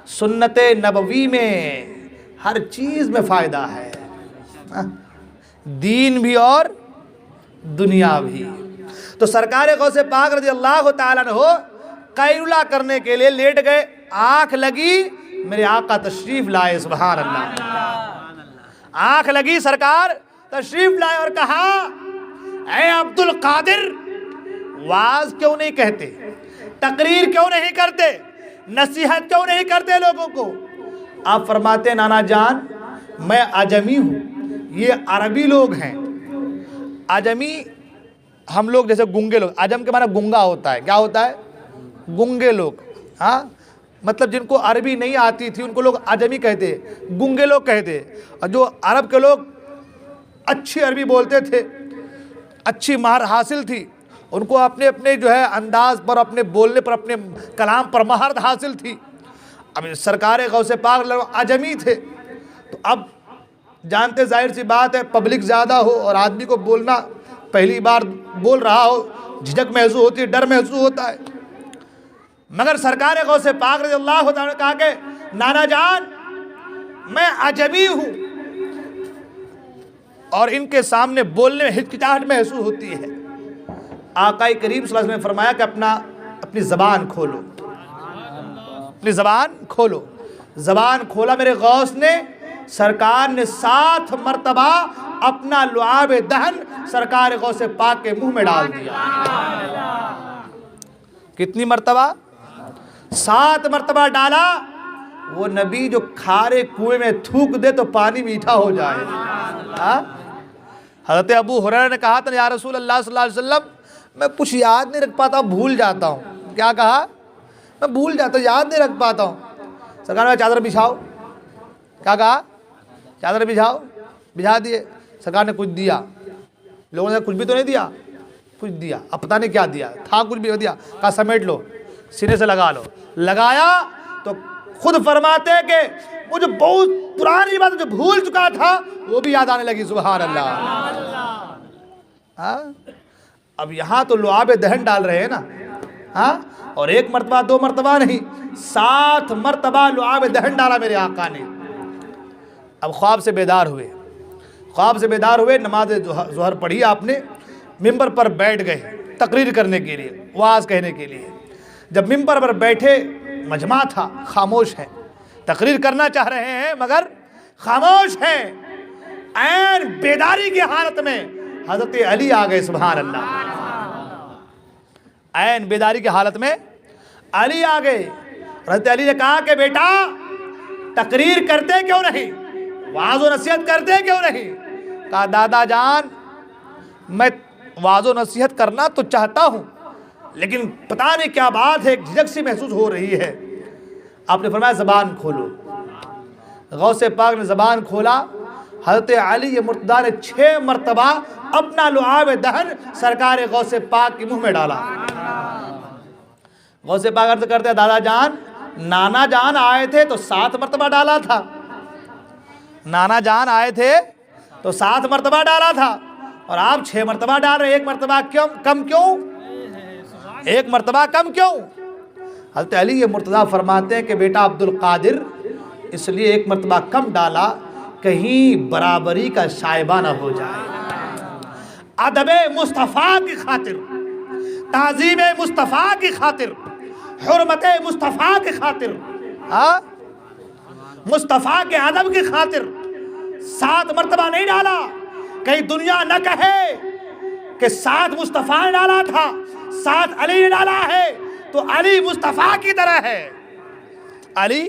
سنت نبوی میں ہر چیز میں فائدہ ہے، دین بھی اور دنیا بھی۔ تو سرکار غوث پاک رضی اللہ تعالیٰ عنہ قیلولہ کرنے کے لیے لیٹ گئے، آنکھ لگی، میرے آقا تشریف لائے۔ سبحان اللہ۔ آنکھ لگی، سرکار تشریف لائے اور کہا، اے عبد القادر، واز کیوں نہیں کہتے، تقریر کیوں نہیں کرتے، نصیحت کیوں نہیں کرتے لوگوں کو؟ آپ فرماتے ہیں، نانا جان میں عجمی ہوں، یہ عربی لوگ ہیں۔ عجمی ہم لوگ جیسے گنگے لوگ، عجم کے معنی گنگا ہوتا ہے، کیا ہوتا ہے؟ گنگے لوگ۔ مطلب جن کو عربی نہیں آتی تھی ان کو لوگ عجمی کہتے، گنگے لوگ کہتے۔ اور جو عرب کے لوگ اچھی عربی بولتے تھے، اچھی مہر حاصل تھی، ان کو اپنے اپنے جو ہے انداز پر، اپنے بولنے پر، اپنے کلام پر مہارت حاصل تھی۔ اب سرکار غوث پاک عجمی تھے، تو اب جانتے ظاہر سی بات ہے، پبلک زیادہ ہو اور آدمی کو بولنا پہلی بار بول رہا ہو، جھجک محسوس ہوتی ہے، ڈر محسوس ہوتا ہے۔ مگر سرکار غوث پاک رضی اللہ تعالیٰ نے کہا کہ نانا جان میں عجمی ہوں، اور ان کے سامنے بولنے میں ہچکچاہٹ محسوس ہوتی ہے۔ آقا کریم صلی اللہ علیہ وسلم نے فرمایا کہ اپنی زبان کھولو، اپنی زبان کھولو۔ زبان کھولا میرے غوث نے، سرکار نے 7 مرتبہ اپنا لعاب دہن سرکار غوث پاک کے منہ میں ڈال دیا۔ کتنی مرتبہ؟ 7 مرتبہ ڈالا۔ وہ نبی جو کھارے کنویں میں تھوک دے تو پانی میٹھا ہو جائے۔ حضرت ابو ہریرہ نے کہا تھا، یا رسول اللہ صلی اللہ علیہ وسلم میں کچھ یاد نہیں رکھ پاتا ہوں، بھول جاتا ہوں۔ کیا کہا؟ میں بھول جاتا ہوں، یاد نہیں رکھ پاتا ہوں۔ سرکار نے چادر بچھاؤ، کیا کہا؟ چادر بچھاؤ، بچھا دیے۔ سرکار نے کچھ دیا، لوگوں نے کچھ بھی تو نہیں دیا، کچھ دیا، اب پتہ نہیں کیا دیا تھا، کچھ بھی دیا، کہا سمیٹ لو، سینے سے لگا لو۔ لگایا تو خود فرماتے کہ مجھے بہت پرانی بات جو بھول چکا تھا وہ بھی یاد آنے لگی۔ سبحان اللہ۔ اب یہاں تو لعاب دہن ڈال رہے ہیں نا، اور 1 مرتبہ 2 مرتبہ نہیں، 7 مرتبہ لعاب دہن ڈالا میرے آقا نے۔ اب خواب سے بیدار ہوئے، خواب سے بیدار ہوئے، نماز ظہر پڑھی آپ نے، ممبر پر بیٹھ گئے تقریر کرنے کے لیے، واعظ کہنے کے لیے۔ جب ممبر پر بیٹھے، مجمع تھا، خاموش ہے، تقریر کرنا چاہ رہے ہیں مگر خاموش ہیں۔ عین بیداری کی حالت میں حضرت علی آ گئے۔ سبحان اللہ۔ عین بیداری کی حالت میں علی آ گئے۔ حضرت علی نے کہا کہ بیٹا تقریر کرتے کیوں نہیں، وعظ و نصیحت کرتے کیوں نہیں؟ کہا دادا جان میں وعظ و نصیحت کرنا تو چاہتا ہوں، لیکن پتہ نہیں کیا بات ہے، ایک جھجک سی محسوس ہو رہی ہے۔ آپ نے فرمایا زبان کھولو۔ غوث پاک نے زبان کھولا حضرت علی مرتضیٰ نے 6 مرتبہ اپنا لعاب دہن سرکار غوث پاک کے منہ میں ڈالا۔ غوث پاک عرض کرتے ہیں دادا جان نانا جان آئے تھے تو 7 مرتبہ ڈالا تھا، نانا جان آئے تھے تو 7 مرتبہ ڈالا تھا اور آپ 6 مرتبہ ڈال رہے ہیں، 1 مرتبہ کم کیوں؟ 1 مرتبہ کم کیوں؟ حضرت علی مرتضیٰ فرماتے ہیں کہ بیٹا عبد القادر اس لیے 1 مرتبہ کم ڈالا کہیں برابری کا شائبہ نہ ہو جائے، ادب مصطفیٰ کی خاطر، تعظیم مصطفیٰ کی خاطر، حرمت مصطفیٰ کی خاطر، مصطفیٰ کے ادب کی خاطر 7 مرتبہ نہیں ڈالا، کہیں دنیا نہ کہے کہ 7 مصطفیٰ نے ڈالا تھا 7 علی نے ڈالا ہے تو علی مصطفیٰ کی طرح ہے، علی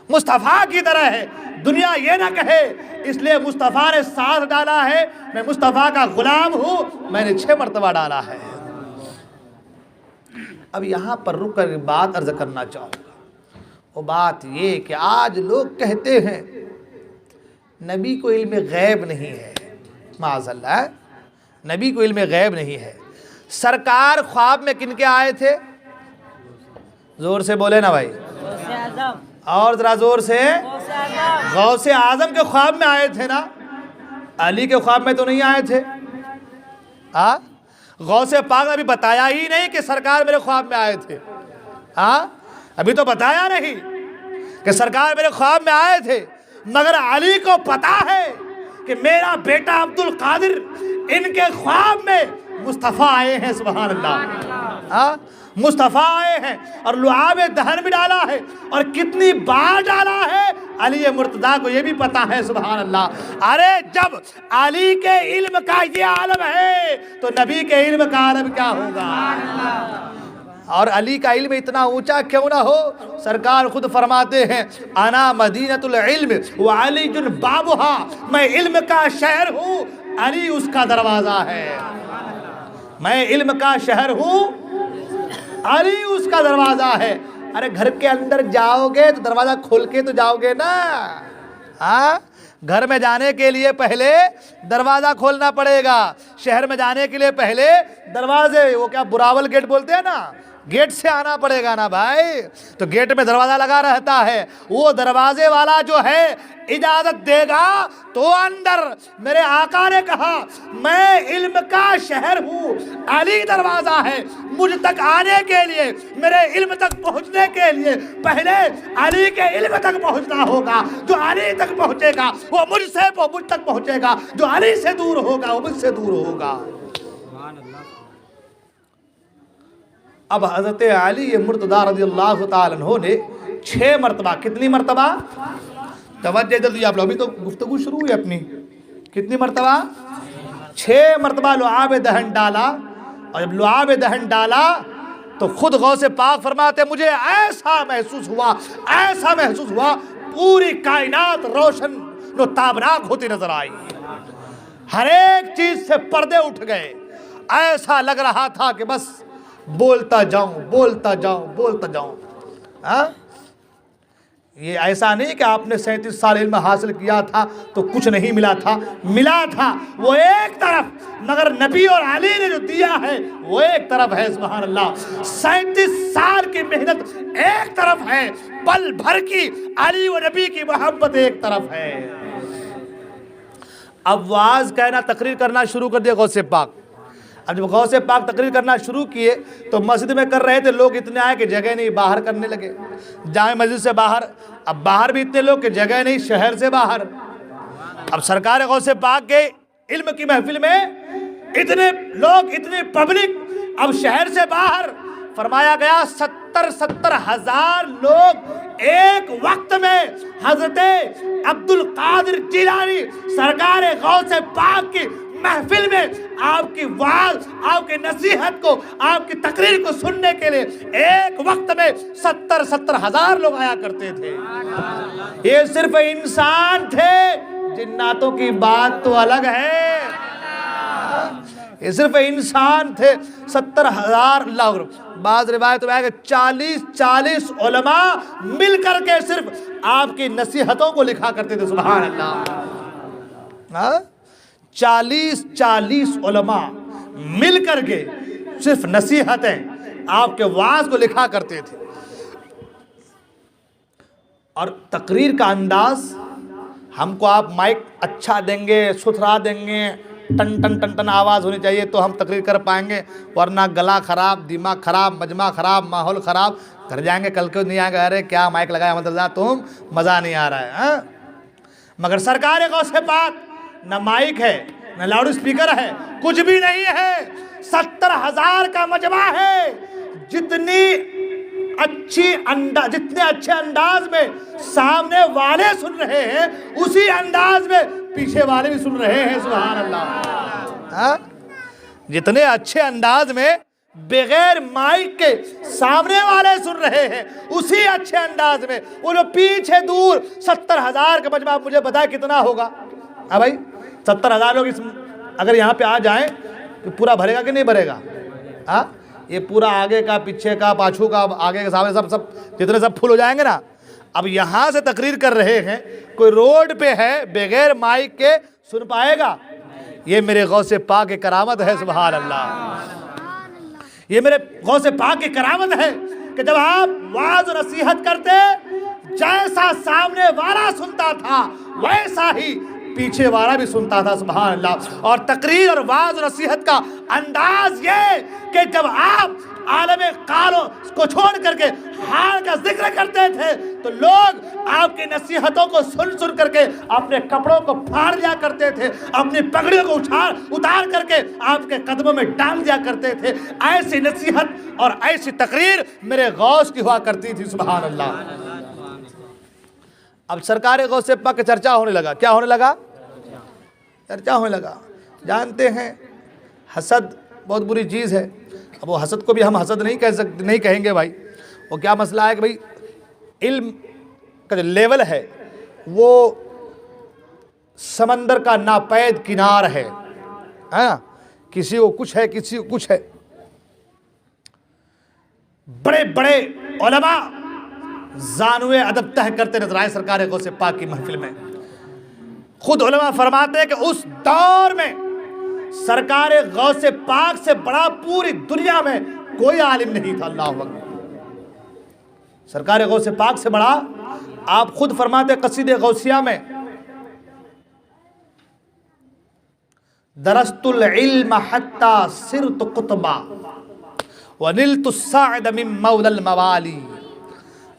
مصطفیٰ کی طرح ہے، دنیا یہ نہ کہے اس لیے مصطفیٰ نے 7 ڈالا ہے، میں مصطفیٰ کا غلام ہوں، میں نے 6 مرتبہ ڈالا ہے۔ اب یہاں پر رک کر بات عرض کرنا چاہوں گا، وہ بات یہ کہ آج لوگ کہتے ہیں نبی کو علم غیب نہیں ہے، معاذ اللہ نبی کو علم غیب نہیں ہے۔ سرکار خواب میں کن کے آئے تھے؟ زور سے بولے نا بھائی، اور ذرا زور سے، غوث اعظم کے خواب میں آئے تھے نا، علی کے خواب میں تو نہیں آئے تھے۔ غوث پاک نے ابھی بتایا ہی نہیں کہ سرکار میرے خواب میں آئے تھے، ابھی تو بتایا نہیں کہ سرکار میرے خواب میں آئے تھے، مگر علی کو پتا ہے کہ میرا بیٹا عبد القادر ان کے خواب میں مصطفیٰ آئے ہیں، سبحان اللہ، مصطفیٰ آئے ہیں اور لعاب دہن بھی ڈالا ہے، اور کتنی بار ڈالا ہے علی مرتضیٰ کو یہ بھی پتا ہے، سبحان اللہ۔ ارے جب علی کے علم کا یہ عالم ہے تو نبی کے علم کا عالم کیا ہوگا؟ اور علی کا علم اتنا اونچا کیوں نہ ہو؟ سرکار خود فرماتے ہیں انا مدینۃ العلم وعلی بابھا، میں علم کا شہر ہوں، علی اس کا دروازہ ہے، میں علم کا شہر ہوں، علی اس کا دروازہ ہے۔ ارے گھر کے اندر جاؤ گے تو دروازہ کھول کے تو جاؤ گے نا، گھر میں جانے کے لیے پہلے دروازہ کھولنا پڑے گا، شہر میں جانے کے لیے پہلے دروازے، وہ کیا براول گیٹ بولتے ہیں نا، گیٹ سے آنا پڑے گا نا بھائی، تو گیٹ میں دروازہ لگا رہتا ہے، وہ دروازے والا جو ہے اجازت دے گا تو اندر۔ میرے آقا نے کہا میں علم کا شہر ہوں، علی دروازہ ہے، مجھ تک آنے کے لیے، میرے علم تک پہنچنے کے لیے پہلے علی کے علم تک پہنچنا ہوگا، جو علی تک پہنچے گا وہ مجھ تک پہنچے گا، جو علی سے دور ہوگا وہ مجھ سے دور ہوگا۔ اب حضرت علی مرتضیٰ رضی اللہ تعالیٰ عنہ نے 6 مرتبہ، کتنی مرتبہ؟ توجہ جلدی آپ لوگ، ابھی تو گفتگو شروع ہوئی اپنی، کتنی مرتبہ؟ 6 مرتبہ لعاب دہن ڈالا، اور جب لعاب دہن ڈالا تو خود غوث پاک فرماتے مجھے ایسا محسوس ہوا پوری کائنات روشن و تابناک ہوتی نظر آئی، ہر ایک چیز سے پردے اٹھ گئے، ایسا لگ رہا تھا کہ بس بولتا جاؤں۔ یہ ایسا نہیں کہ آپ نے 37 سال علم حاصل کیا تھا تو کچھ نہیں ملا تھا وہ ایک طرف، مگر نبی اور علی نے جو دیا ہے وہ ایک طرف ہے، سبحان اللہ۔ 37 سال کی محنت ایک طرف ہے، پل بھر کی علی و نبی کی محبت ایک طرف ہے۔ اب واعظ کہنا، تقریر کرنا شروع کر دیا غوث پاک۔ اب جب غوث پاک تقریر کرنا شروع کیے تو مسجد میں کر رہے تھے، لوگ اتنے آئے کہ جگہ نہیں، باہر کرنے لگے، جامع مسجد سے باہر، اب باہر بھی اتنے لوگ کہ جگہ نہیں، شہر سے باہر۔ اب سرکار غوث پاک کے علم کی محفل میں اتنے لوگ، اتنی پبلک، اب شہر سے باہر، فرمایا گیا 70 ہزار لوگ ایک وقت میں حضرت عبد القادر جیلانی سرکار غوث پاک کی محفل میں آپ کی وعظ، آپ کی نصیحت کو، آپ کی تقریر کو سننے کے لیے ایک وقت میں 70 ہزار لوگ آیا کرتے تھے۔ یہ صرف انسان تھے، جناتوں کی بات تو الگ ہے، یہ صرف انسان تھے۔ 70 ہزار لوگ، بعض روایت میں آئے کہ 40 علماء مل کر کے صرف آپ کی نصیحتوں کو لکھا کرتے تھے، سبحان اللہ۔ 40 علماء مل کر کے صرف نصیحتیں آپ کے وعظ کو لکھا کرتے تھے. اور تقریر کا انداز، ہم کو آپ مائک اچھا دیں گے، ستھرا دیں گے، ٹن ٹن ٹن ٹن آواز ہونی چاہیے تو ہم تقریر کر پائیں گے، ورنہ گلا خراب، دماغ خراب، مجمع خراب، ماحول خراب. گھر جائیں گے کل کو نہیں آئیں گے، ارے کیا مائک لگایا احمد اللہ تم، مزہ نہیں آ رہا ہے. مگر سرکار غوث پاک نہ مائک ہے نہ لاؤڈ اسپیکر ہے، کچھ بھی نہیں ہے. 70,000 کا مجمع ہے. جتنے اچھے انداز میں سامنے والے سن رہے ہیں، اسی انداز میں پیچھے والے بھی سن رہے ہیں. سبحان اللہ. جتنے اچھے انداز میں بغیر مائک کے سامنے والے سن رہے ہیں، اسی اچھے انداز میں وہ جو پیچھے دور 70,000 کا مجمع. مجھے بتائے کتنا ہوگا؟ ہاں بھائی 70,000 لوگ اگر یہاں پہ آ جائیں تو پورا بھرے گا کہ نہیں بھرے گا؟ ہاں یہ پورا آگے کا، پیچھے کا، پاچھو کا، آگے کے سامنے سب جتنے سب پھول ہو جائیں گے نا. اب یہاں سے تقریر کر رہے ہیں، کوئی روڈ پہ ہے بغیر مائک کے سن پائے گا؟ یہ میرے غوث پاک کی کرامت ہے. سبحان اللہ. یہ میرے غوث پاک کی کرامت ہے کہ جب آپ وعظ و نصیحت کرتے، جیسا سامنے والا سنتا تھا ویسا ہی پیچھے والا بھی سنتا تھا. سبحان اللہ. اور تقریر اور وعظ و نصیحت کا انداز یہ کہ جب آپ عالم قالوں کو چھوڑ کر کے حال کا ذکر کرتے تھے تو لوگ آپ کی نصیحتوں کو سن سن کر کے اپنے کپڑوں کو پھاڑ دیا کرتے تھے، اپنی پگڑیوں کو اتار کر کے آپ کے قدموں میں ڈال دیا کرتے تھے. ایسی نصیحت اور ایسی تقریر میرے غوث کی ہوا کرتی تھی. سبحان اللہ. اب سرکار غوث پاک کا چرچا ہونے لگا. کیا ہونے لگا؟ چرچا ہونے لگا. جانتے ہیں حسد بہت بری چیز ہے. اب وہ حسد کو بھی ہم حسد نہیں کہیں گے بھائی. وہ کیا مسئلہ ہے کہ بھائی علم کا جو لیول ہے وہ سمندر کا ناپید کنار ہے. کسی کو کچھ ہے، کسی کو کچھ ہے. بڑے بڑے علماء زانوے ادب تہ کرتے نظر آئے سرکار غوث پاک کی محفل میں. خود علماء فرماتے ہیں کہ اس دور میں سرکار غوث پاک سے بڑا پوری دنیا میں کوئی عالم نہیں تھا. اللہ اکبر. سرکار غوث پاک سے بڑا، آپ خود فرماتے قصید غوثیہ میں، درست العلم حتی صرت قطبا ونلت الساعد من مولا الموالی.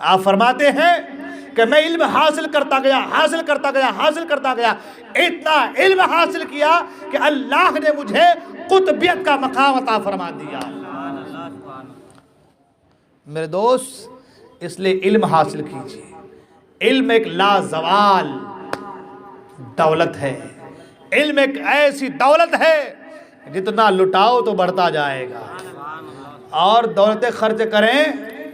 آپ فرماتے ہیں کہ میں علم حاصل کرتا گیا، اتنا علم حاصل کیا کہ اللہ نے مجھے قطبیت کا مقام عطا فرما دیا. میرے دوست اس لیے علم حاصل کیجئے. علم ایک لازوال دولت ہے. علم ایک ایسی دولت ہے جتنا لٹاؤ تو بڑھتا جائے گا، اور دولتیں خرچ کریں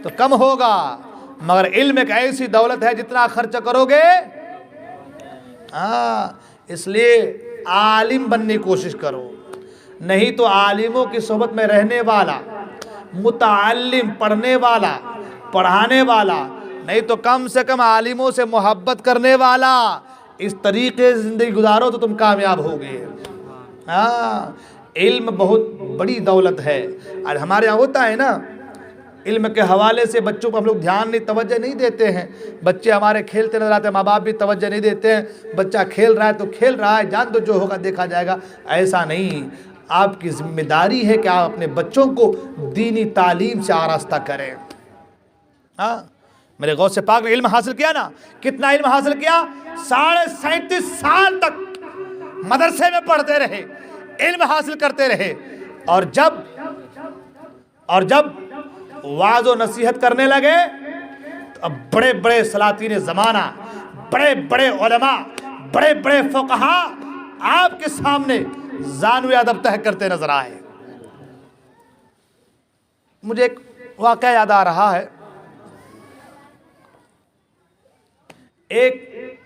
تو کم ہوگا. مگر علم ایک ایسی دولت ہے جتنا خرچ کرو گے. اس لیے عالم بننے کی کوشش کرو. نہیں تو عالموں کی صحبت میں رہنے والا، متعلم پڑھنے والا، پڑھانے والا، نہیں تو کم سے کم عالموں سے محبت کرنے والا، اس طریقے سے زندگی گزارو تو تم کامیاب ہوگے. علم بہت بڑی دولت ہے. اور ہمارے یہاں ہوتا ہے نا، علم کے حوالے سے بچوں کو ہم لوگ دھیان نہیں، توجہ نہیں دیتے ہیں. بچے ہمارے کھیلتے نظر آتے ہیں، ماں باپ بھی توجہ نہیں دیتے ہیں. بچہ کھیل رہا ہے تو کھیل رہا ہے، جان دو جو ہوگا دیکھا جائے گا. ایسا نہیں. آپ کی ذمہ داری ہے کہ آپ اپنے بچوں کو دینی تعلیم سے آراستہ کریں. میرے غوث پاک نے علم حاصل کیا نا. کتنا علم حاصل کیا؟ 37.5 سال تک مدرسے میں پڑھتے رہے، علم حاصل کرتے رہے. اور جب وعظ و نصیحت کرنے لگے تو اب بڑے بڑے سلاطین زمانہ، بڑے بڑے علماء، بڑے بڑے فقہا آپ کے سامنے زانوے ادب تہ کرتے نظر آئے. مجھے ایک واقعہ یاد آ رہا ہے. ایک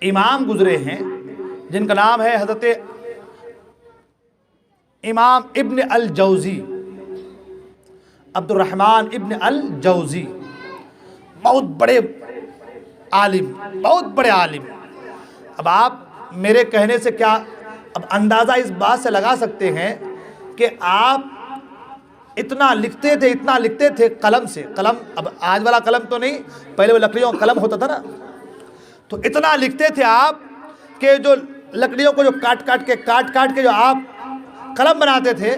امام گزرے ہیں جن کا نام ہے حضرت امام ابن الجوزی، عبد الرحمن ابن الجوزی. بہت بڑے عالم، بہت بڑے عالم. اب آپ میرے کہنے سے کیا اب اندازہ اس بات سے لگا سکتے ہیں کہ آپ اتنا لکھتے تھے قلم سے. قلم اب آج والا قلم تو نہیں, پہلے وہ لکڑیوں کا قلم ہوتا تھا نا, تو اتنا لکھتے تھے آپ کہ جو لکڑیوں کو جو کاٹ کاٹ کے جو آپ قلم بناتے تھے,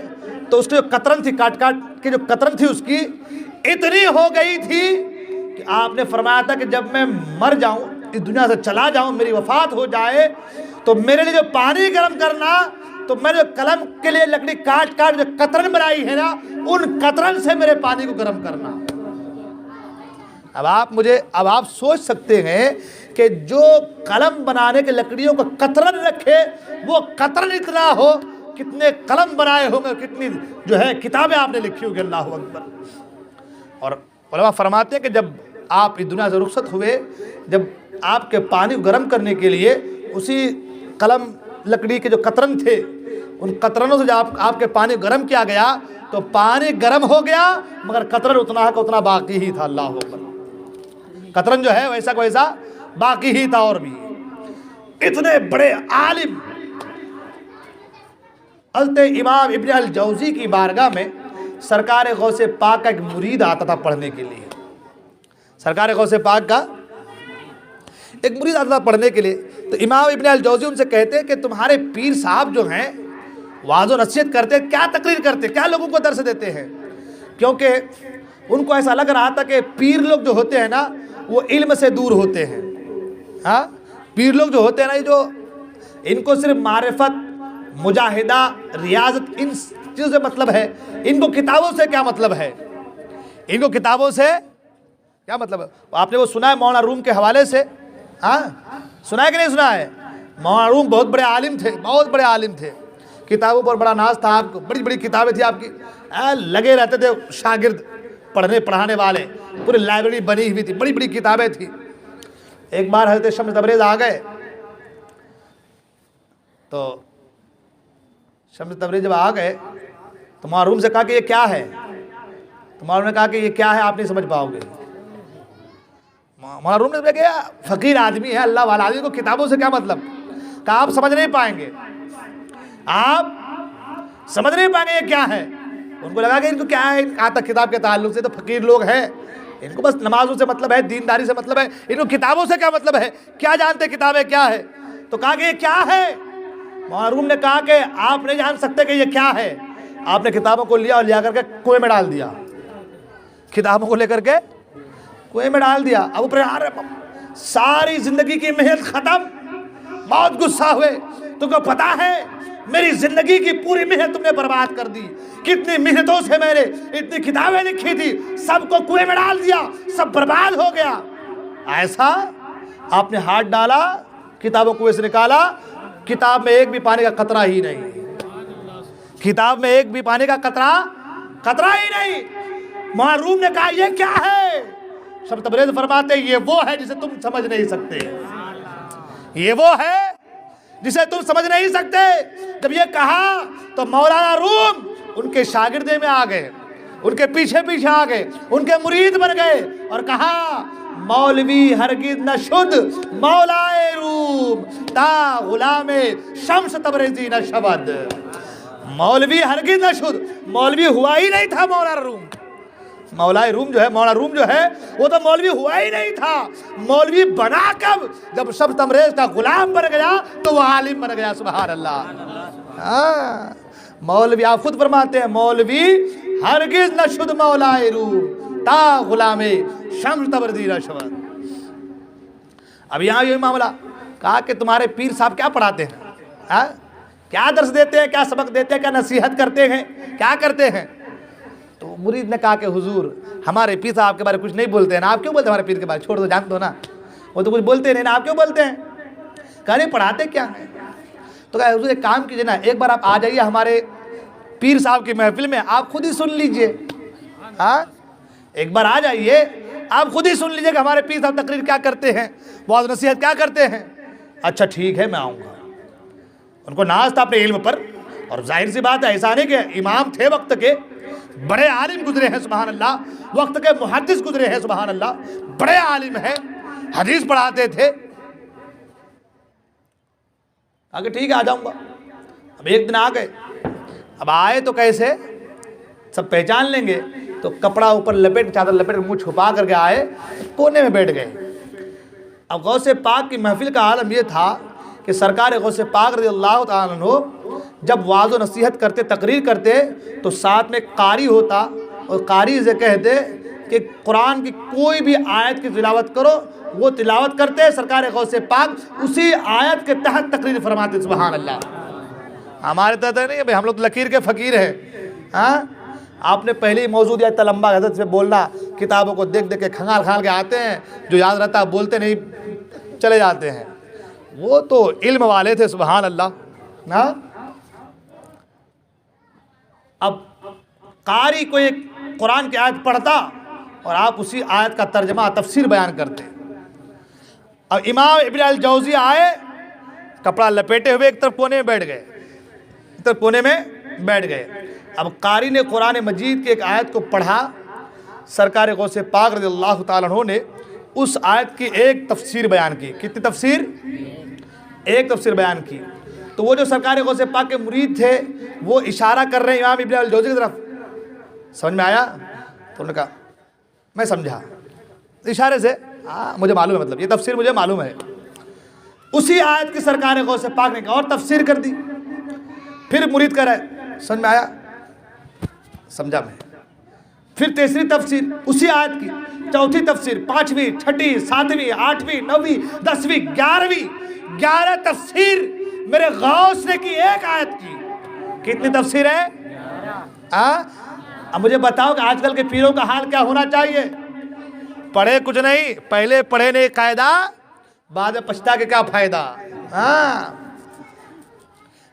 تو اس کی جو قطرن تھی, کاٹ کے جو قطرن تھی اس کی اتنی ہو گئی تھی کہ آپ نے فرمایا تھا کہ جب میں مر جاؤں, اس دنیا سے چلا جاؤں, میری وفات ہو جائے, تو میرے لیے جو پانی گرم کرنا, تو میں جو قلم کے لیے لکڑی کاٹ جو قطرن بنائی ہے نا, ان قطرن سے میرے پانی کو گرم کرنا. اب آپ سوچ سکتے ہیں کہ جو قلم بنانے کے لکڑیوں کا قطرن رکھے, وہ قطرن اتنا ہو, کتنے قلم بنائے ہوں گے, کتنی جو ہے کتابیں آپ نے لکھی ہوگی. اللہ اکبر. اور علماء فرماتے ہیں کہ جب آپ اس دنیا سے رخصت ہوئے, جب آپ کے پانی کو گرم کرنے کے لیے اسی قلم لکڑی کے جو قطرن تھے, ان قطرنوں سے جب آپ کے پانی گرم کیا گیا, تو پانی گرم ہو گیا, مگر قطرن اتنا کا اتنا باقی ہی تھا. اللہ اکبر. قطرن جو ہے ویسا کا ویسا باقی ہی تھا. اور بھی اتنے بڑے عالم حضرت امام ابن الجوزی کی بارگاہ میں سرکار غوث پاک کا ایک مرید آتا تھا پڑھنے کے لیے. سرکار غوث پاک کا ایک مرید آتا تھا پڑھنے کے لیے. تو امام ابن الجوزی ان سے کہتے کہ تمہارے پیر صاحب جو ہیں واعظ و نصیحت کرتے, کیا تقریر کرتے, کیا لوگوں کو درس دیتے ہیں. کیونکہ ان کو ایسا لگ رہا تھا کہ پیر لوگ جو ہوتے ہیں نا, وہ علم سے دور ہوتے ہیں. ہاں, پیر لوگ جو ہوتے ہیں نا, جو ان کو صرف معرفت, مجاہدہ, ریاضت, ان چیزوں سے مطلب ہے. ان کو کتابوں سے کیا مطلب ہے, ان کو کتابوں سے کیا مطلب ہے. آپ نے وہ سنا ہے مولانا روم کے حوالے سے, ہاں سنا ہے کہ نہیں سنا ہے. مولانا روم بہت بڑے عالم تھے, بہت بڑے عالم تھے. کتابوں پر بڑا ناز تھا آپ کو, بڑی بڑی کتابیں تھی آپ کی, لگے رہتے تھے شاگرد پڑھانے والے, پوری لائبریری بنی ہوئی تھی, بڑی بڑی کتابیں تھی. ایک بار حضرت شمس تبریز آ گئے, تو شمس تبریز جب آ گئے تو معروم سے کہا کہ یہ کیا ہے. تو معروم نے کہا کہ یہ کیا ہے آپ نہیں سمجھ پاؤ گے. معروم نے کہا فقیر آدمی ہے, اللہ والا آدمی, کو کتابوں سے کیا مطلب. کہا آپ سمجھ نہیں پائیں گے, آپ سمجھ نہیں پائیں گے یہ کیا ہے. ان کو لگا کہ ان کو کیا ہے, آتا کتاب کے تعلق سے, تو فقیر لوگ ہیں, ان کو بس نمازوں سے مطلب ہے, دینداری سے مطلب ہے, ان کو کتابوں سے کیا مطلب ہے, کیا جانتے کتابیں کیا ہے. تو کہا کہ یہ کیا ہے. معروم نے کہا کہ آپ نہیں جان سکتے کہ یہ کیا ہے. آپ نے کتابوں کو لیا اور لیا کر کے کنویں میں ڈال دیا, کتابوں کو لے کر کے کنویں میں ڈال دیا. اب اوپر ساری زندگی کی محنت ختم, بہت غصہ ہوئے. تم کو پتا ہے میری زندگی کی پوری محنت تم نے برباد کر دی, کتنی محنتوں سے میں نے اتنی کتابیں لکھی تھی, سب کو کنویں میں ڈال دیا, سب برباد ہو گیا. ایسا آپ نے ہاتھ ڈالا, کتابوں کو سے نکالا, کتاب میں ایک بھی پانی کا قطرہ ہی نہیں, کتاب میں ایک بھی پانی کا قطرہ ہی نہیں. معروم نے کہا یہ کیا ہے. شمس تبریز فرماتے یہ وہ ہے جسے تم سمجھ نہیں سکتے, یہ وہ ہے جسے تم سمجھ نہیں سکتے. جب یہ کہا تو مولانا روم ان کے شاگردے میں آ گئے, ان کے پیچھے پیچھے آ گئے, ان کے مرید بن گئے, اور کہا مولوی ہرگز نہ شد مولائے روم تا غلام شمس تبریزی نہ شود. مولوی ہرگز نہ شد, مولوی ہوا ہی نہیں تھا مولانا روم. مولانا روم جو ہے وہ تو مولوی ہوا ہی نہیں تھا. مولوی بنا کب, جب شمس تبریز کا غلام بن گیا تو وہ عالم بن گیا. سبحان اللہ. مولوی آپ خود فرماتے ہیں مولوی ہرگز نہ شد مولائے روم تا غلام شمس تبریزی نہ شود. اب یہاں یہ معاملہ کہا کہ تمہارے پیر صاحب کیا پڑھاتے ہیں, کیا درس دیتے ہیں, کیا سبق دیتے ہیں, کیا نصیحت کرتے ہیں, کیا کرتے ہیں. تو مرید نے کہا کہ حضور ہمارے پیر صاحب کے بارے کچھ نہیں بولتے ہیں نا, آپ کیوں بولتے ہیں ہمارے پیر کے بارے, چھوڑ دو, جان دو نا, وہ تو کچھ بولتے نہیں نا, آپ کیوں بولتے ہیں. کہا نہیں پڑھاتے کیا ہیں. تو کہا حضور ایک کام کیجیے نا, ایک بار آپ آ جائیے ہمارے پیر صاحب کی محفل میں, آپ خود ہی سن لیجئے. ہاں ایک بار آ جائیے, آپ خود ہی سن لیجئے کہ ہمارے پیر صاحب تقریر کیا کرتے ہیں, واعظ نصیحت کیا کرتے ہیں. اچھا ٹھیک ہے میں آؤں گا. ان کو ناز تھا اپنے علم پر, اور ظاہر سی بات ہے ایسا نہیں کہ امام تھے, وقت کے بڑے عالم گزرے ہیں سبحان اللہ, وقت کے محدث گزرے ہیں سبحان اللہ, بڑے عالم ہیں, حدیث پڑھاتے تھے. کہا کہ ٹھیک ہے آ جاؤں گا. اب ایک دن آ گئے، اب آئے تو کیسے سب پہچان لیں گے، تو کپڑا اوپر لپیٹ، چادر لپیٹ منہ چھپا کر کے آئے، کونے میں بیٹھ گئے۔ اب غوث پاک کی محفل کا عالم یہ تھا کہ سرکار غوث پاک رضی اللہ تعالیٰ عنہ جب وعظ و نصیحت کرتے، تقریر کرتے، تو ساتھ میں قاری ہوتا، اور قاری سے کہتے کہ قرآن کی کوئی بھی آیت کی تلاوت کرو، وہ تلاوت کرتے، سرکار غوث پاک اسی آیت کے تحت تقریر فرماتے۔ سبحان اللہ۔ ہمارے طرح نہیں ہے بھائی، ہم لوگ لکیر کے فقیر ہیں۔ ہاں، آپ نے پہلے ہی موضوع دیا لمبا حضرت سے بولنا، کتابوں کو دیکھ دیکھ کے کھنگال کھال کے آتے ہیں، جو یاد رہتا ہے بولتے نہیں چلے جاتے ہیں۔ وہ تو علم والے تھے، سبحان اللہ۔ ہاں، اب قاری کو ایک قرآن کی آیت پڑھتا اور آپ اسی آیت کا ترجمہ تفسیر بیان کرتے۔ اب امام ابن الجوزی آئے، کپڑا لپیٹے ہوئے ایک طرف کونے میں بیٹھ گئے، ایک طرف کونے میں بیٹھ گئے۔ اب قاری نے قرآن مجید کی ایک آیت کو پڑھا، سرکار غوث پاک رضی اللہ تعالیٰ عنہ نے اس آیت کی ایک تفسیر بیان کی۔ کتنی تفسیر؟ ایک تفسیر بیان کی۔ تو وہ جو سرکار غوث پاک کے مرید تھے، وہ اشارہ کر رہے ہیں امام ابن الجوزی کی طرف، سمجھ میں آیا؟ تو انہوں نے کہا میں سمجھا اشارے سے، ہاں مجھے معلوم ہے، مطلب یہ تفسیر مجھے معلوم ہے۔ اسی آیت کی سرکار غوث پاک نے اور تفسیر کر دی۔ پھر مرید کہہ رہا ہے سمجھ میں آیا؟ سمجھا میں۔ پھر تیسری تفسیر اسی آیت کی، چوتھی تفسیر، پانچویں، چھٹی، ساتویں، آٹھویں، نویں، 10ویں، 11ویں، 11 تفسیر میرے غوث نے کی ایک آیت کی۔ کتنی تفسیر ہے؟ اب مجھے بتاؤ کہ آج کل کے پیروں کا حال کیا ہونا چاہیے؟ پڑھے کچھ نہیں، پہلے پڑھے نہیں قاعدہ، بعد میں پچھتا کے کیا فائدہ۔ ہاں،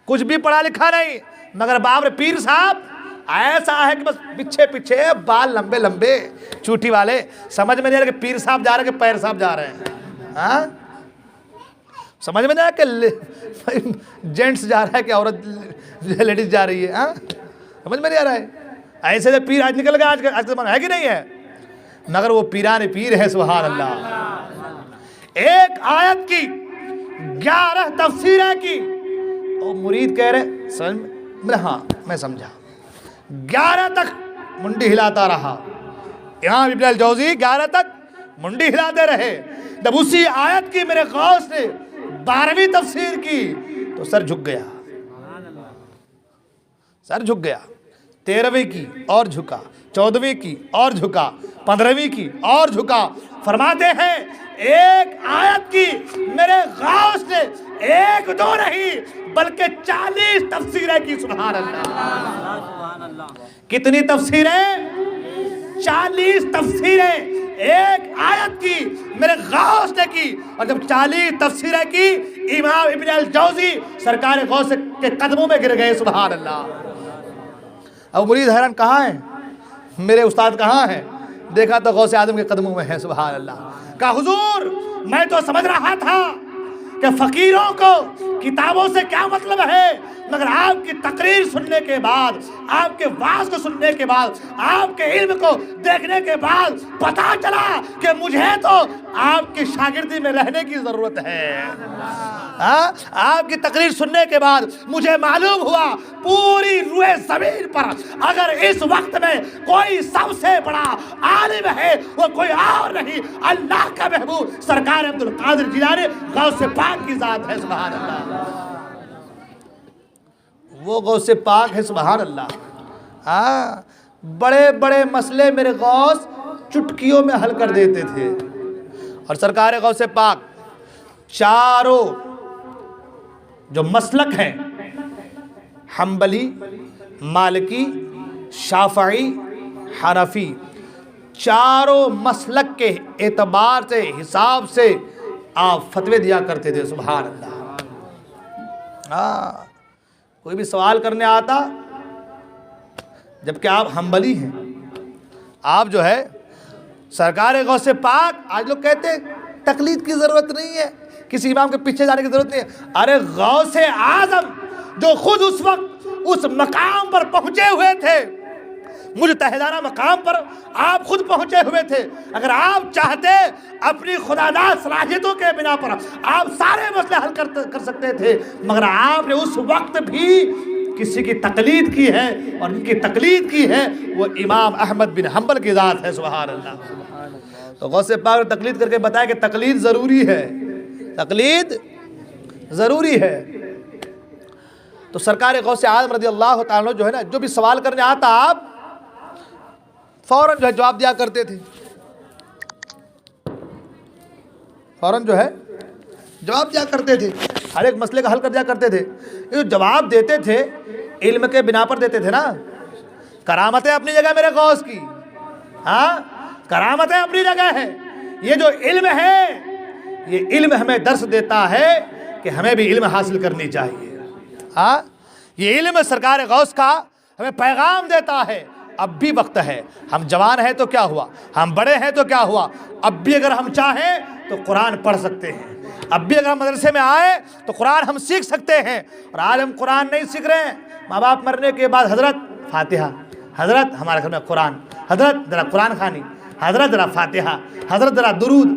کچھ بھی پڑھا لکھا نہیں، مگر باپ رے پیر صاحب ایسا ہے کہ بس پیچھے پیچھے بال لمبے لمبے چوٹی والے، سمجھ میں نہیں آ رہا کہ پیر صاحب جا رہے ہیں کہ پیر صاحب جا رہے ہیں۔ ہاں، سمجھ میں نہیں آ رہا کہ جینٹس جا رہا ہے کہ عورت لیڈیز جا رہی ہے۔ ہاں، سمجھ میں نہیں آ رہا ہے۔ ایسے جو پیر آج نکل گیا، آج کا زمانہ ہے کہ نہیں ہے، مگر وہ پیران پیر ہے۔ سبحان اللہ۔ ایک آیت کی 11 تفسیریں کی، اور مرید کہہ رہے سمجھ میں، ہاں میں سمجھا۔ 11 تک منڈی ہلاتا رہا امام ابن الجوزی، 11 تک منڈی ہلاتے رہے۔ جب اسی آیت کی میرے غوث نے 12ویں تفسیر کی تو سر جھک گیا، سر جھک گیا۔ 13ویں کی اور جھکا، 14ویں کی اور جھکا، 15ویں کی اور جھکا۔ فرماتے ہیں ایک آیت کی میرے غوث نے ایک دو نہیں بلکہ 40 تفسیریں کی۔ سبحان اللہ۔ کتنی تفسیریں؟ 40 تفسیریں ایک آیت کی میرے غوث نے کی۔ اور جب 40 تفسیریں کی، امام ابن الجوزی سرکار غوث کے قدموں میں گر گئے۔ سبحان اللہ۔ اب مرید حیران کہاں ہیں میرے استاد، کہاں ہیں؟ دیکھا تو غوث اعظم کے قدموں میں ہے۔ سبحان اللہ۔ کہا حضور میں تو سمجھ رہا تھا کہ فقیروں کو کتابوں سے کیا مطلب ہے، مگر آپ کی تقریر سننے کے بعد، آپ کے وعظ کو سننے کے بعد، آپ کے علم کو دیکھنے کے بعد پتا چلا کہ مجھے تو آپ کی شاگردی میں رہنے کی ضرورت ہے۔ آپ کی تقریر سننے کے بعد مجھے معلوم ہوا پوری روئے زمین پر اگر اس وقت میں کوئی سب سے بڑا عالم ہے وہ کوئی اور نہیں، اللہ کا محبوب سرکار عبد القادر جیلانی غوث پاک کی ذات ہے۔ سبحان اللہ۔ وہ غوث پاک ہے۔ سبحان اللہ۔ ہاں، بڑے بڑے مسئلے میرے غوث چٹکیوں میں حل کر دیتے تھے۔ اور سرکار غوث پاک چاروں جو مسلک ہیں، حنبلی، مالکی، شافعی، حنفی، چاروں مسلک کے اعتبار سے، حساب سے آپ فتوے دیا کرتے تھے۔ سبحان اللہ۔ ہاں، کوئی بھی سوال کرنے آتا، جبکہ آپ حنبلی ہیں، آپ جو ہے سرکار غوث پاک، آج لوگ کہتے ہیں تقلید کی ضرورت نہیں ہے، کسی امام کے پیچھے جانے کی ضرورت نہیں ہے۔ ارے غوث اعظم جو خود اس وقت اس مقام پر پہنچے ہوئے تھے، مجتہدانہ مقام پر آپ خود پہنچے ہوئے تھے. اگر آپ چاہتے اپنی خداداد صلاحیتوں کے بنا پر آپ سارے مسئلے حل کر سکتے تھے, مگر آپ نے اس وقت بھی کسی کی تقلید کی ہے, اور ان کی تقلید کی ہے وہ امام احمد بن حنبل کی ذات ہے. سبحان اللہ. تو غوث پاک نے تقلید کر کے بتایا کہ تقلید ضروری ہے, تقلید ضروری ہے. تو سرکار غوث اعظم رضی اللہ تعالیٰ عنہ جو ہے نا, جو بھی سوال کرنے آتا آپ فوراً جو ہے جواب دیا کرتے تھے, فوراً جو ہے جواب دیا کرتے تھے, ہر ایک مسئلے کا حل کر دیا کرتے تھے. یہ جو جواب دیتے تھے علم کے بنا پر دیتے تھے نا. کرامتیں اپنی جگہ میرے غوث کی, ہاں کرامتیں اپنی جگہ ہے. یہ جو علم ہے یہ علم ہمیں درس دیتا ہے کہ ہمیں بھی علم حاصل کرنی چاہیے. ہاں یہ علم سرکار غوث کا ہمیں پیغام دیتا ہے. اب بھی وقت ہے, ہم جوان ہیں تو کیا ہوا, ہم بڑے ہیں تو کیا ہوا, اب بھی اگر ہم چاہیں تو قرآن پڑھ سکتے ہیں. اب بھی اگر ہم مدرسے میں آئیں تو قرآن ہم سیکھ سکتے ہیں. اور آج ہم قرآن نہیں سیکھ رہے ہیں. ماں باپ مرنے کے بعد حضرت فاتحہ, حضرت ہمارے گھر میں قرآن, حضرت ذرا قرآن خوانی, حضرت ذرا فاتحہ, حضرت ذرا درود.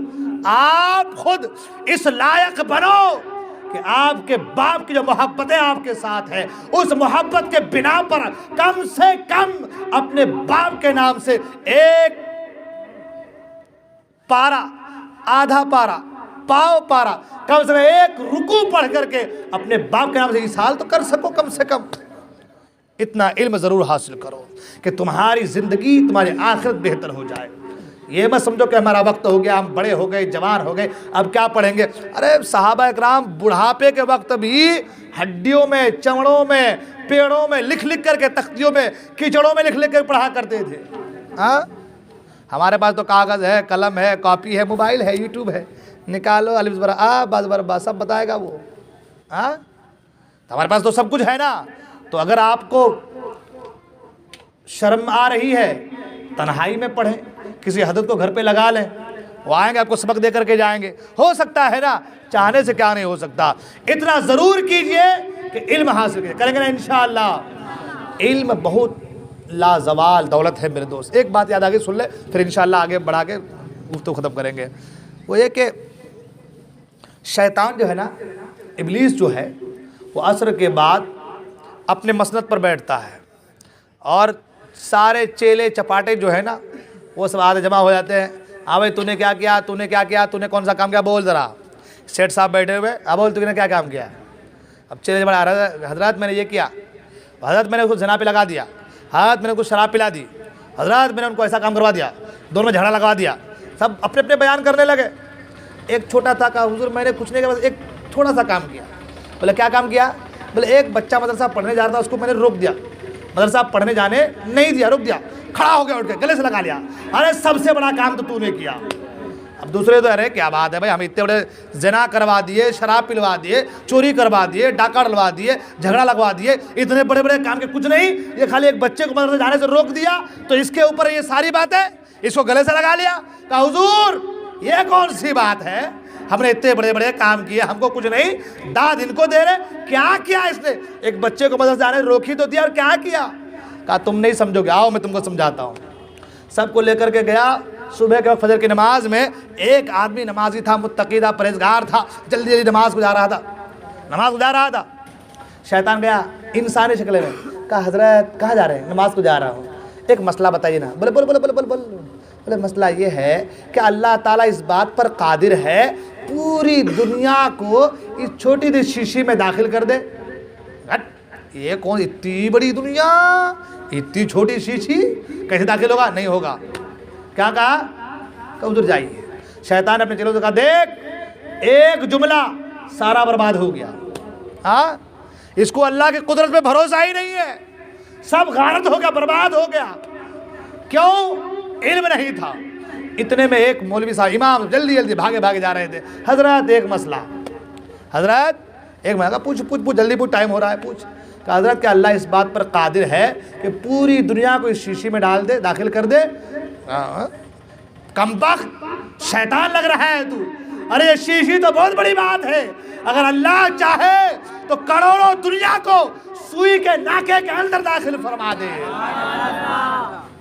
آپ خود اس لائق بنو کہ آپ کے باپ کی جو محبتیں آپ کے ساتھ ہیں, اس محبت کے بنا پر کم سے کم اپنے باپ کے نام سے ایک پارا, آدھا پارا, پاؤ پارا, کم سے کم ایک رکوع پڑھ کر کے اپنے باپ کے نام سے ایصال تو کر سکو. کم سے کم اتنا علم ضرور حاصل کرو کہ تمہاری زندگی, تمہاری آخرت بہتر ہو جائے. یہ مت سمجھو کہ ہمارا وقت ہو گیا, ہم بڑے ہو گئے, جوان ہو گئے, اب کیا پڑھیں گے. ارے صحابہ اکرام بڑھاپے کے وقت بھی ہڈیوں میں, چمڑوں میں, پیڑوں میں لکھ لکھ کر کے, تختیوں میں, کیچڑوں میں لکھ لکھ کر پڑھا کرتے تھے. ہاں ہمارے پاس تو کاغذ ہے, قلم ہے, کاپی ہے, موبائل ہے, یوٹیوب ہے, نکالو الف بر آ باز بر با, سب بتائے گا وہ. ہاں ہمارے پاس تو سب کچھ ہے نا. تو اگر آپ کو شرم آ رہی ہے تنہائی میں پڑھیں, کسی حضرت کو گھر پہ لگا لیں, وہ آئیں گے آپ کو سبق دے کر کے جائیں گے. ہو سکتا ہے نا, چاہنے سے کیا نہیں ہو سکتا. اتنا ضرور کیجئے کہ علم حاصل کریں گے نا انشاءاللہ. علم بہت لازوال دولت ہے میرے دوست. ایک بات یاد آگے سن لے, پھر انشاءاللہ آگے بڑھا کے گفتگو ختم کریں گے. وہ یہ کہ شیطان جو ہے نا, ابلیس جو ہے, وہ عصر کے بعد اپنے مسند پر بیٹھتا ہے, اور سارے چیلے چپاٹے جو ہے نا وہ سب آدھے جمع ہو جاتے ہیں. ہاں بھائی تو نے کیا کیا, تو نے کیا کیا, تو نے کون سا کام کیا, بول ذرا. سیٹھ صاحب بیٹھے ہوئے, اب بول تو نے کیا کام کیا. اب چیلے چپاٹے, حضرات میں نے یہ کیا, حضرت میں نے کچھ زنا پلا لگا دیا, حضرت میں نے کچھ شراب پلا دی, حضرت میں نے ان کو ایسا کام کروا دیا, دونوں میں جھگڑا لگوا دیا. سب اپنے اپنے بیان کرنے لگے. ایک چھوٹا تھا کہا حضور میں نے کچھ نہیں کیا, بس ایک تھوڑا سا کام کیا. بولے کیا کام کیا, بولے ایک بچہ مدرسہ پڑھنے جا رہا تھا, اس کو میں نے روک دیا, مدرسہ پڑھنے جانے نہیں دیا, روک دیا. کھڑا ہو گیا, اٹھ کے گلے سے لگا لیا, ارے سب سے بڑا کام تو نے کیا. اب دوسرے تو ارے کیا بات ہے بھائی, ہم اتنے بڑے زنا کروا دیے, شراب پلوا دیے, چوری کروا دیے, ڈاکہ ڈلوا دیے, جھگڑا لگوا دیے, اتنے بڑے بڑے کام کے کچھ نہیں, یہ خالی ایک بچے کو مدرسہ جانے سے روک دیا, تو اس کے اوپر یہ ساری باتیں اس کو گلے سے لگا لیا. کہا حضور یہ کون سی بات ہے, ہم نے اتنے بڑے بڑے کام کیے, ہم کو کچھ نہیں, داد ان کو دے رہے. کیا کیا اس نے, ایک بچے کو مدرسہ جانے روک ہی تو دیا, اور کیا کیا. کہا تم نہیں سمجھو گے, آؤ میں تم کو سمجھاتا ہوں. سب کو لے کر کے گیا. صبح کے وقت فجر کی نماز میں ایک آدمی نمازی تھا, متقی تھا, پرہیزگار تھا, جلدی جلدی نماز گزار رہا تھا. شیطان گیا انسانی شکل میں, کہا حضرت کہاں جا رہے ہیں, نماز کو جا رہا ہوں, ایک مسئلہ بتائیے نا. بولے بول بول بول بول بولے مسئلہ یہ ہے کہ اللہ تعالیٰ اس بات پر قادر ہے پوری دنیا کو اس چھوٹی سی شیشی میں داخل کر دے. یہ کون, اتنی بڑی دنیا, اتنی چھوٹی شیشی کیسے داخل ہوگا, نہیں ہوگا. کیا کہا, کہ ادھر جائیے. شیطان اپنے چلوں سے کہا دیکھ ایک جملہ سارا برباد ہو گیا. ہاں اس کو اللہ کی قدرت پہ بھروسہ ہی نہیں ہے, سب غارت ہو گیا, برباد ہو گیا. کیوں, علم نہیں تھا. اتنے میں ایک مولوی صاحب امام جلدی جلدی بھاگے جا رہے تھے. حضرت ایک مسئلہ, حضرت ایک مسئلہ, پوچھ جلدی پوچھ, ٹائم ہو رہا ہے, پوچھ. کہ حضرت کہ اللہ اس بات پر قادر ہے کہ پوری دنیا کو اس شیشی میں ڈال دے, داخل کر دے. کمبخت شیطان لگ رہا ہے تو, ارے یہ شیشی تو بہت بڑی بات ہے, اگر اللہ چاہے تو کروڑوں دنیا کو سوئی کے ناکے کے اندر داخل فرما دے.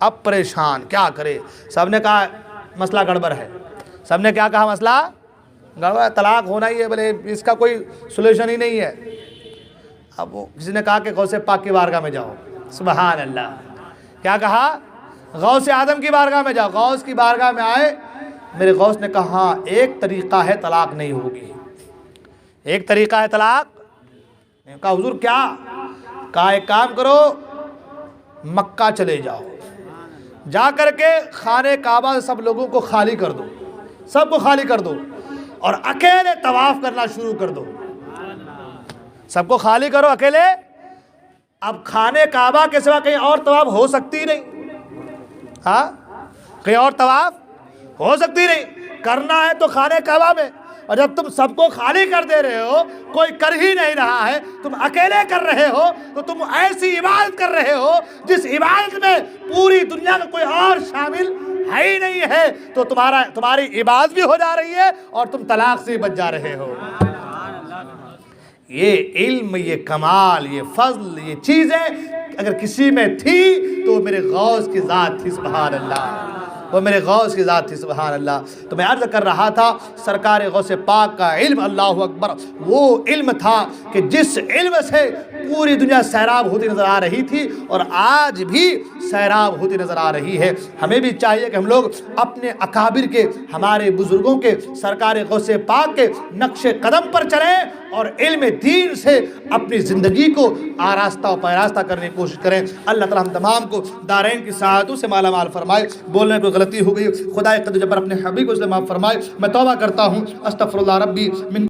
اب پریشان کیا کرے. سب نے کہا مسئلہ گڑبڑ ہے. سب نے کیا کہا؟ مسئلہ گڑبڑ ہے, طلاق ہونا ہی ہے, بولے اس کا کوئی سولوشن ہی نہیں ہے. اب وہ کسی نے کہا کہ غوث پاک کی بارگاہ میں جاؤ. سبحان اللہ. کیا کہا؟ غوث اعظم کی بارگاہ میں جاؤ. غوث کی بارگاہ میں آئے. میرے غوث نے کہا ہاں ایک طریقہ ہے طلاق نہیں ہوگی. ایک طریقہ ہے طلاق. میں نے کہا حضور کیا؟ کہا ایک کام کرو, مکہ چلے جاؤ, جا کر کے خانہ کعبہ سے سب لوگوں کو خالی کر دو, سب کو خالی کر دو, اور اکیلے طواف کرنا شروع کر دو. سب کو خالی کرو اکیلے. اب خانہ کعبہ کے سوا کہیں اور طواف ہو سکتی نہیں. ہاں کہیں اور طواف ہو سکتی نہیں. کرنا ہے تو خانہ کعبہ میں. اور جب تم سب کو خالی کر دے رہے ہو, کوئی کر ہی نہیں رہا ہے, تم اکیلے کر رہے ہو, تو تم ایسی عبادت کر رہے ہو جس عبادت میں پوری دنیا کا کوئی اور شامل ہے ہی نہیں ہے. تو تمہاری عبادت بھی ہو جا رہی ہے اور تم طلاق سے بچ جا رہے ہو. یہ علم, یہ کمال, یہ فضل, یہ چیزیں اگر کسی میں تھی تو میرے غوث کی ذات تھی. سبحان اللہ. وہ میرے غوث کی ذات تھی. سبحان اللہ. تو میں عرض کر رہا تھا سرکار غوث پاک کا علم, اللہ اکبر, وہ علم تھا کہ جس علم سے پوری دنیا سیراب ہوتی نظر آ رہی تھی اور آج بھی سیراب ہوتی نظر آ رہی ہے. ہمیں بھی چاہیے کہ ہم لوگ اپنے اکابر کے, ہمارے بزرگوں کے, سرکار غوث پاک کے نقش قدم پر چلیں اور علم دین سے اپنی زندگی کو آراستہ و پیراستہ کرنے کی کوشش کریں. اللہ تعالیٰ ہم تمام کو دارین کی سعادتوں سے مالا مال فرمائے. بولنے کو غلطی ہو گئی, خدا قدر جبر اپنے حبیب کو معاف فرمائے. میں توبہ کرتا ہوں, استغفر اللہ ربی من